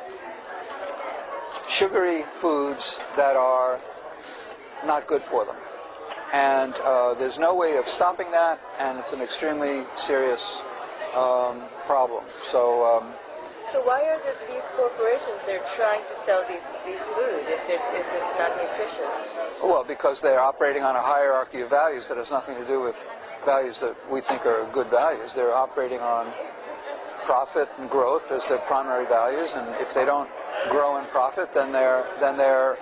sugary foods that are not good for them. And there's no way of stopping that, and it's an extremely serious problem. So why are these corporations, they're trying to sell these food if it's not nutritious? Well, because they're operating on a hierarchy of values that has nothing to do with values that we think are good values. They're operating on profit and growth as their primary values, and if they don't grow in profit, then they're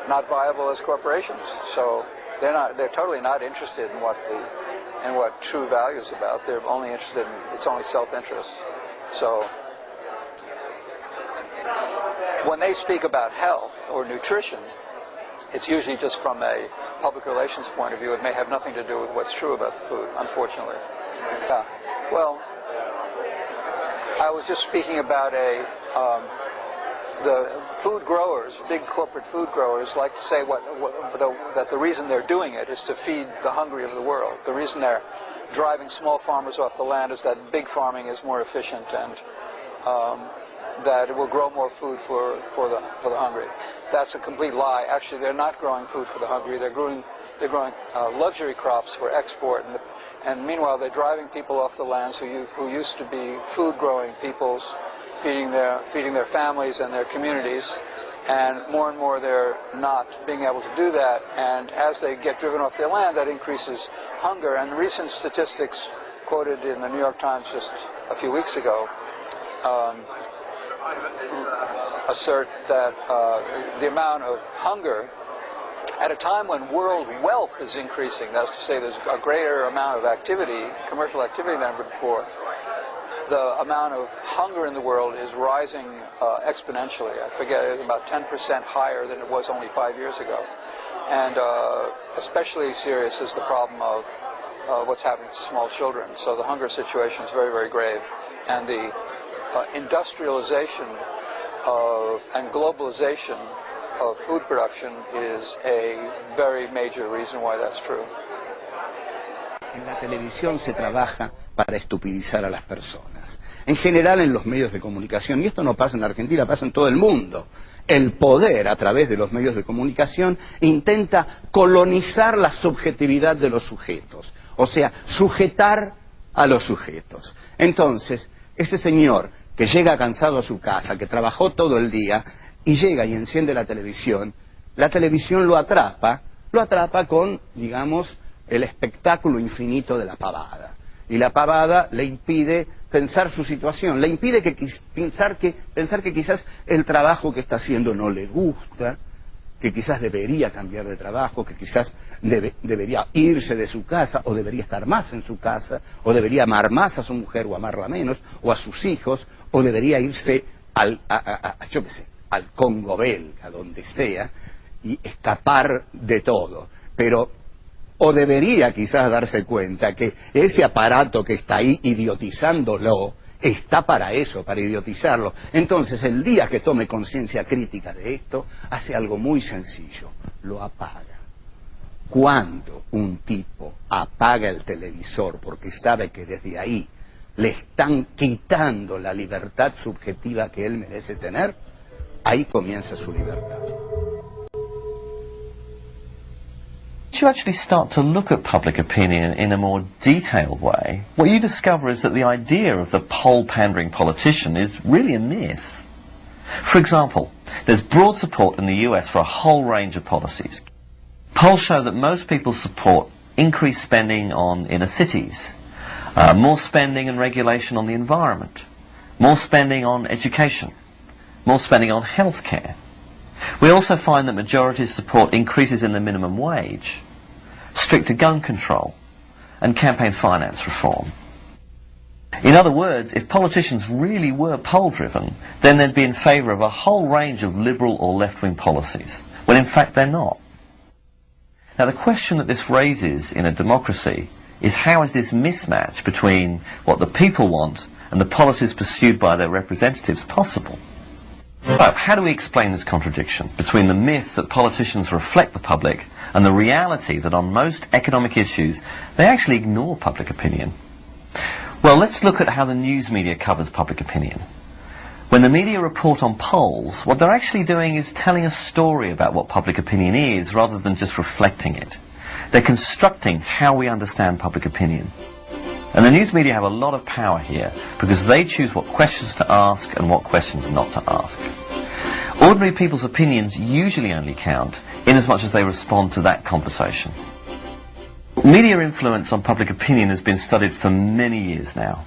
not viable as corporations. So they're totally not interested in what true value is about. They're only interested in, it's only self-interest. So when they speak about health or nutrition, it's usually just from a public relations point of view. It may have nothing to do with what's true about the food, unfortunately. Well, I was just speaking about the food growers, big corporate food growers, like to say that the reason they're doing it is to feed the hungry of the world. The reason they're driving small farmers off the land is that big farming is more efficient and that it will grow more food for the hungry. That's a complete lie. Actually, they're not growing food for the hungry. They're growing luxury crops for export, and meanwhile they're driving people off the lands who used to be food-growing peoples, feeding their families and their communities, and more they're not being able to do that. And as they get driven off their land, that increases hunger. And recent statistics quoted in the New York Times just a few weeks ago assert that the amount of hunger at a time when world wealth is increasing, that's to say there's a greater amount of activity, commercial activity than ever before, the amount of hunger in the world is rising exponentially. I forget, it's about 10% higher than it was only 5 years ago. And especially serious is the problem of what's happening to small children. So the hunger situation is very, very grave. And the industrialization and globalization of food production is a very major reason why that's true. En la televisión se trabaja para estupidizar a las personas. En general en los medios de comunicación, y esto no pasa en Argentina, pasa en todo el mundo. El poder, a través de los medios de comunicación, intenta colonizar la subjetividad de los sujetos. O sea, sujetar a los sujetos. Entonces, ese señor que llega cansado a su casa, que trabajó todo el día, y llega y enciende la televisión lo atrapa con, digamos, el espectáculo infinito de la pavada. Y la pavada le impide pensar su situación, le impide pensar que quizás el trabajo que está haciendo no le gusta, que quizás debería cambiar de trabajo, que quizás debería irse de su casa, o debería estar más en su casa, o debería amar más a su mujer o amarla menos, o a sus hijos, o debería irse yo qué sé, al Congo belga, donde sea, y escapar de todo. Pero o debería quizás darse cuenta que ese aparato que está ahí idiotizándolo está para eso, para idiotizarlo. Entonces, el día que tome conciencia crítica de esto, hace algo muy sencillo, lo apaga. Cuando un tipo apaga el televisor porque sabe que desde ahí le están quitando la libertad subjetiva que él merece tener, ahí comienza su libertad. If you actually start to look at public opinion in a more detailed way, what you discover is that the idea of the poll-pandering politician is really a myth. For example, there's broad support in the US for a whole range of policies. Polls show that most people support increased spending on inner cities, more spending and regulation on the environment, more spending on education, more spending on healthcare. We also find that majorities support increases in the minimum wage, stricter gun control, and campaign finance reform. In other words, if politicians really were poll-driven, then they'd be in favour of a whole range of liberal or left-wing policies, when in fact they're not. Now the question that this raises in a democracy is how is this mismatch between what the people want and the policies pursued by their representatives possible? But how do we explain this contradiction between the myth that politicians reflect the public and the reality that on most economic issues they actually ignore public opinion? Well, let's look at how the news media covers public opinion. When the media report on polls, what they're actually doing is telling a story about what public opinion is rather than just reflecting it. They're constructing how we understand public opinion. And the news media have a lot of power here because they choose what questions to ask and what questions not to ask. Ordinary people's opinions usually only count in as much as they respond to that conversation. Media influence on public opinion has been studied for many years now.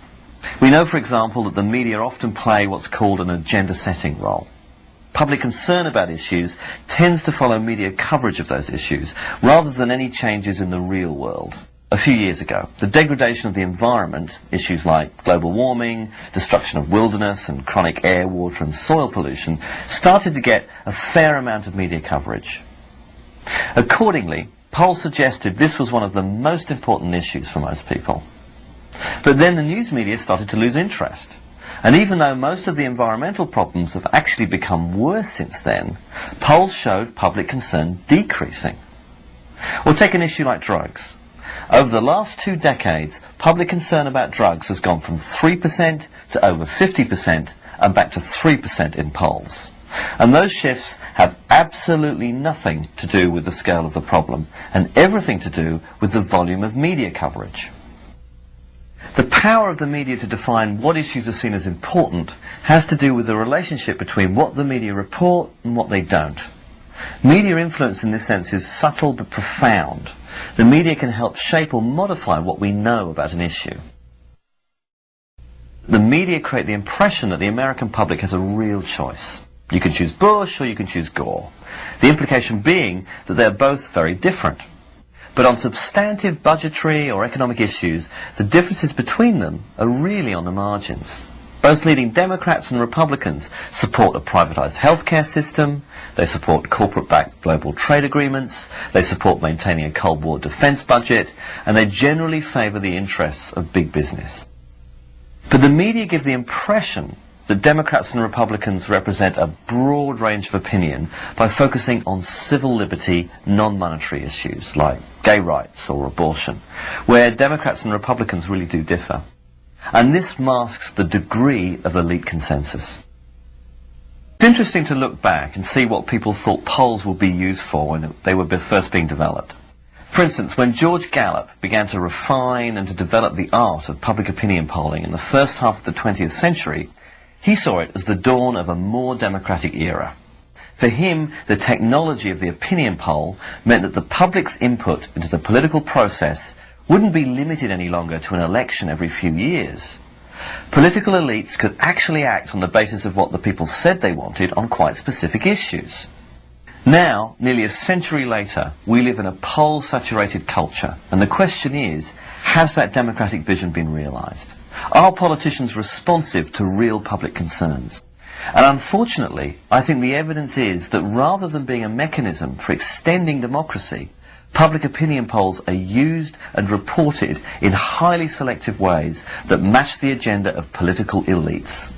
We know, for example, that the media often play what's called an agenda-setting role. public concern about issues tends to follow media coverage of those issues, rather than any changes in the real world. A few years ago, the degradation of the environment, issues like global warming, destruction of wilderness and chronic air, water and soil pollution, started to get a fair amount of media coverage. Accordingly, polls suggested this was one of the most important issues for most people. But then the news media started to lose interest. And even though most of the environmental problems have actually become worse since then, polls showed public concern decreasing. Or take an issue like drugs. Over the last 2 decades, public concern about drugs has gone from 3% to over 50% and back to 3% in polls. And those shifts have absolutely nothing to do with the scale of the problem and everything to do with the volume of media coverage. The power of the media to define what issues are seen as important has to do with the relationship between what the media report and what they don't. Media influence in this sense is subtle but profound. The media can help shape or modify what we know about an issue. The media create the impression that the American public has a real choice. You can choose Bush or you can choose Gore. The implication being that they're both very different. But on substantive budgetary or economic issues, the differences between them are really on the margins. Both leading Democrats and Republicans support a privatized healthcare system, they support corporate-backed global trade agreements, they support maintaining a Cold War defense budget, and they generally favor the interests of big business. But the media give the impression that Democrats and Republicans represent a broad range of opinion by focusing on civil liberty, non-monetary issues like gay rights or abortion, where Democrats and Republicans really do differ. And this masks the degree of elite consensus. It's interesting to look back and see what people thought polls would be used for when they were first being developed. For instance, when George Gallup began to refine and to develop the art of public opinion polling in the first half of the 20th century, he saw it as the dawn of a more democratic era. For him, the technology of the opinion poll meant that the public's input into the political process wouldn't be limited any longer to an election every few years. Political elites could actually act on the basis of what the people said they wanted on quite specific issues. Now, nearly a century later, we live in a poll-saturated culture, and the question is, has that democratic vision been realized? Are politicians responsive to real public concerns? And unfortunately, I think the evidence is that rather than being a mechanism for extending democracy, public opinion polls are used and reported in highly selective ways that match the agenda of political elites.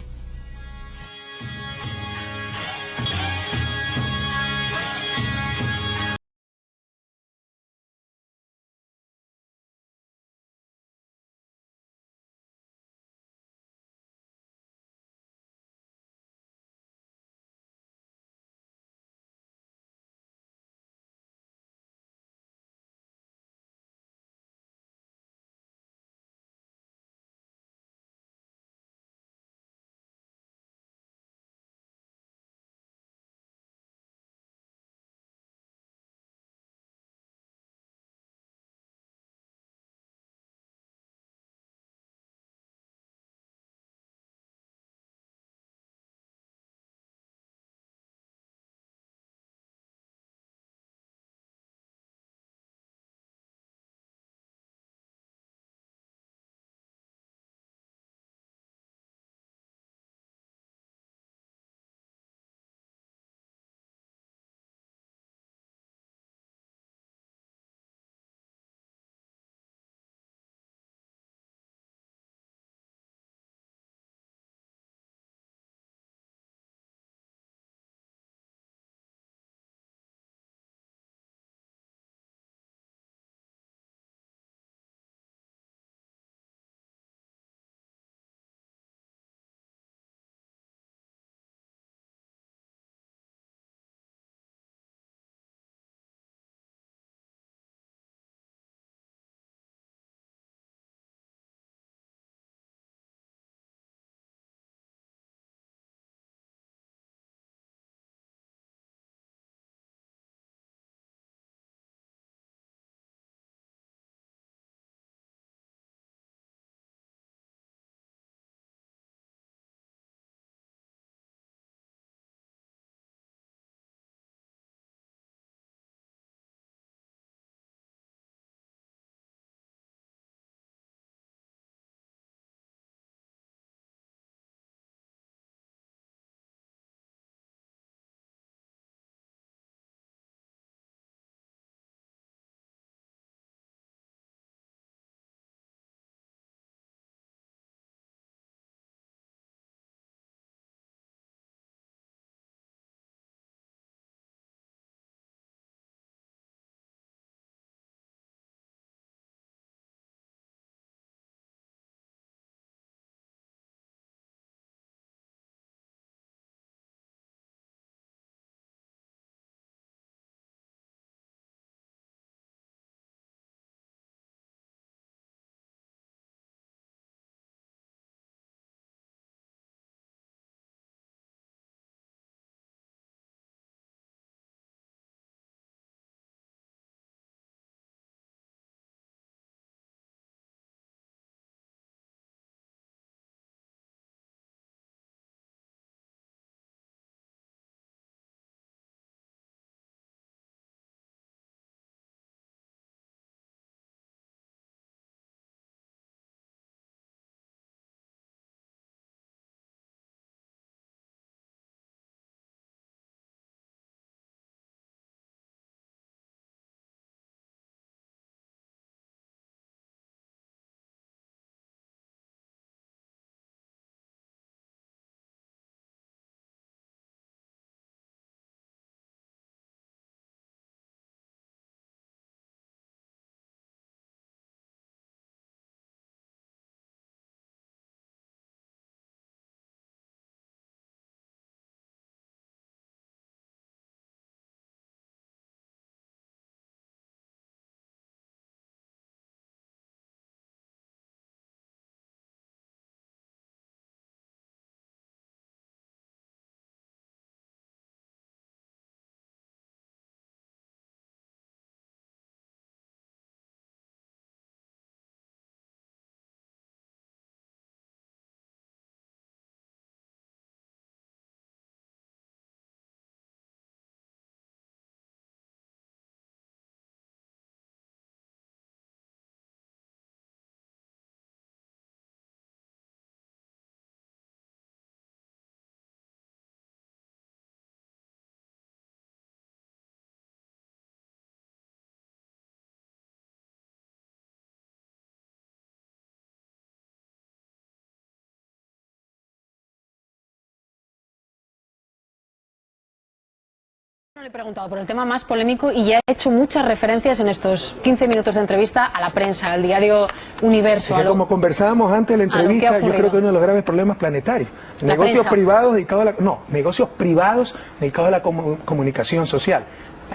Le he preguntado por el tema más polémico y ya he hecho muchas referencias en estos 15 minutos de entrevista a la prensa, al diario Universo. Es que como conversábamos antes de la entrevista, yo creo que uno de los graves problemas planetarios. Negocios privados dedicados a negocios privados dedicados a la comunicación social,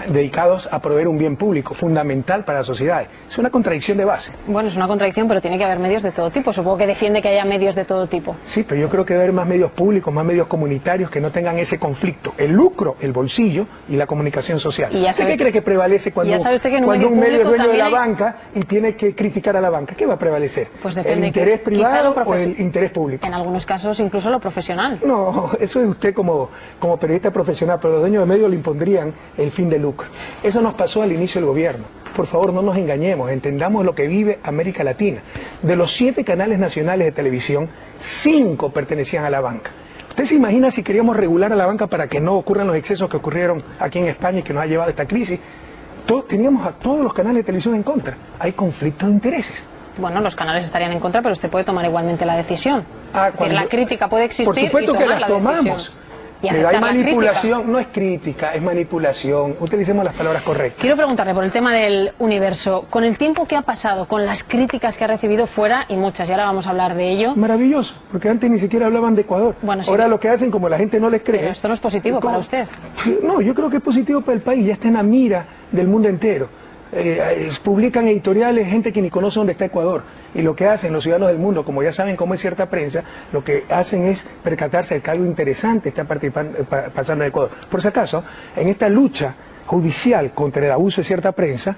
dedicados a proveer un bien público fundamental para las sociedades. Es una contradicción de base. Bueno, es una contradicción, pero tiene que haber medios de todo tipo. Supongo que defiende que haya medios de todo tipo. Sí, pero yo creo que debe haber más medios públicos, más medios comunitarios que no tengan ese conflicto. El lucro, el bolsillo y la comunicación social. ¿Qué cree que prevalece cuando un medio es dueño de la banca y tiene que criticar a la banca? ¿Qué va a prevalecer? Pues depende. ¿El interés privado o el interés público? En algunos casos incluso lo profesional. No, eso es usted como periodista profesional, pero los dueños de medios le impondrían el fin de lucro. Eso nos pasó al inicio del gobierno. Por favor, no nos engañemos, entendamos lo que vive América Latina. De los 7 canales nacionales de televisión, 5 pertenecían a la banca. ¿Usted se imagina si queríamos regular a la banca para que no ocurran los excesos que ocurrieron aquí en España y que nos ha llevado a esta crisis? Teníamos a todos los canales de televisión en contra. Hay conflictos de intereses. Bueno, los canales estarían en contra, pero usted puede tomar igualmente la decisión. La crítica puede existir. Por supuesto que las tomamos. Pero hay manipulación, no es crítica, es manipulación. Utilicemos las palabras correctas. Quiero preguntarle por el tema del Universo. Con el tiempo que ha pasado, con las críticas que ha recibido fuera, y muchas, y ahora vamos a hablar de ello. Maravilloso, porque antes ni siquiera hablaban de Ecuador. Bueno, sí, ahora lo que hacen, como la gente no les cree... Pero esto no es positivo para usted. No, yo creo que es positivo para el país, ya está en la mira del mundo entero. Publican editoriales, gente que ni conoce dónde está Ecuador. Y lo que hacen los ciudadanos del mundo, como ya saben cómo es cierta prensa, lo que hacen es percatarse de que algo interesante está pasando en Ecuador. Por si acaso, en esta lucha judicial contra el abuso de cierta prensa,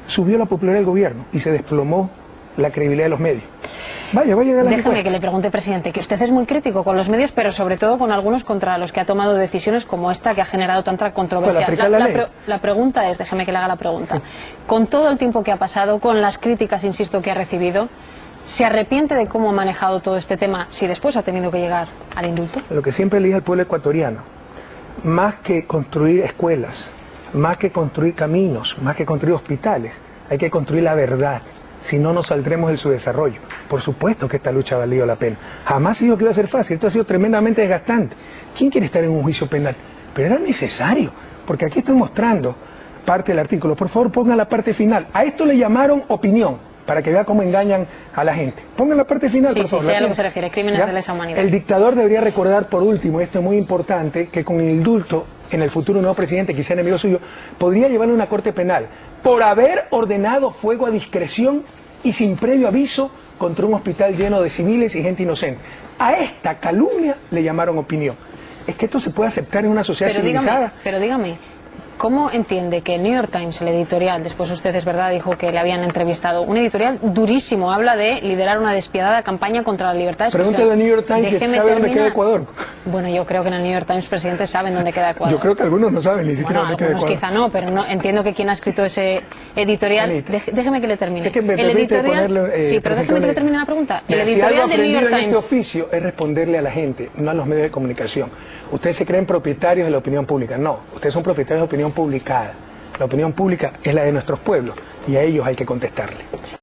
subió la popularidad del gobierno y se desplomó la credibilidad de los medios. Vaya a la Déjame que le pregunte, presidente, que usted es muy crítico con los medios, pero sobre todo con algunos contra los que ha tomado decisiones como esta que ha generado tanta controversia. La pregunta es, déjeme que le haga la pregunta, con todo el tiempo que ha pasado, con las críticas, insisto, que ha recibido, ¿se arrepiente de cómo ha manejado todo este tema si después ha tenido que llegar al indulto? Lo que siempre le dije al pueblo ecuatoriano, más que construir escuelas, más que construir caminos, más que construir hospitales, hay que construir la verdad. Si no, nos saldremos de su desarrollo. Por supuesto que esta lucha ha valido la pena. Jamás digo que iba a ser fácil, esto ha sido tremendamente desgastante. ¿Quién quiere estar en un juicio penal? Pero era necesario, porque aquí estoy mostrando parte del artículo. Por favor, pongan la parte final. A esto le llamaron opinión, para que vea cómo engañan a la gente. Pongan la parte final, por favor. Sí, sé a lo que se refiere, crímenes de lesa humanidad. El dictador debería recordar, por último, y esto es muy importante, que con el indulto, en el futuro nuevo presidente, que sea enemigo suyo, podría llevarle a una corte penal por haber ordenado fuego a discreción y sin previo aviso contra un hospital lleno de civiles y gente inocente. A esta calumnia le llamaron opinión. Es que esto se puede aceptar en una sociedad civilizada. Pero dígame, ¿cómo entiende que el New York Times, el editorial, después usted es verdad, dijo que le habían entrevistado, un editorial durísimo, habla de liderar una despiadada campaña contra la libertad de expresión? Pregúntale al New York Times si sabe dónde queda Ecuador. Bueno, yo creo que en el New York Times, presidente, saben dónde queda Ecuador. Yo creo que algunos no saben ni siquiera dónde queda Ecuador. Quizá no, pero no, entiendo que quien ha escrito ese editorial... Déjeme que le termine. Es que me el editorial... sí, pero déjeme que le termine la pregunta. El editorial del New York Times... En este oficio es responderle a la gente, no a los medios de comunicación. Ustedes se creen propietarios de la opinión pública. No, ustedes son propietarios de opinión publicada. La opinión pública es la de nuestros pueblos y a ellos hay que contestarle. Sí.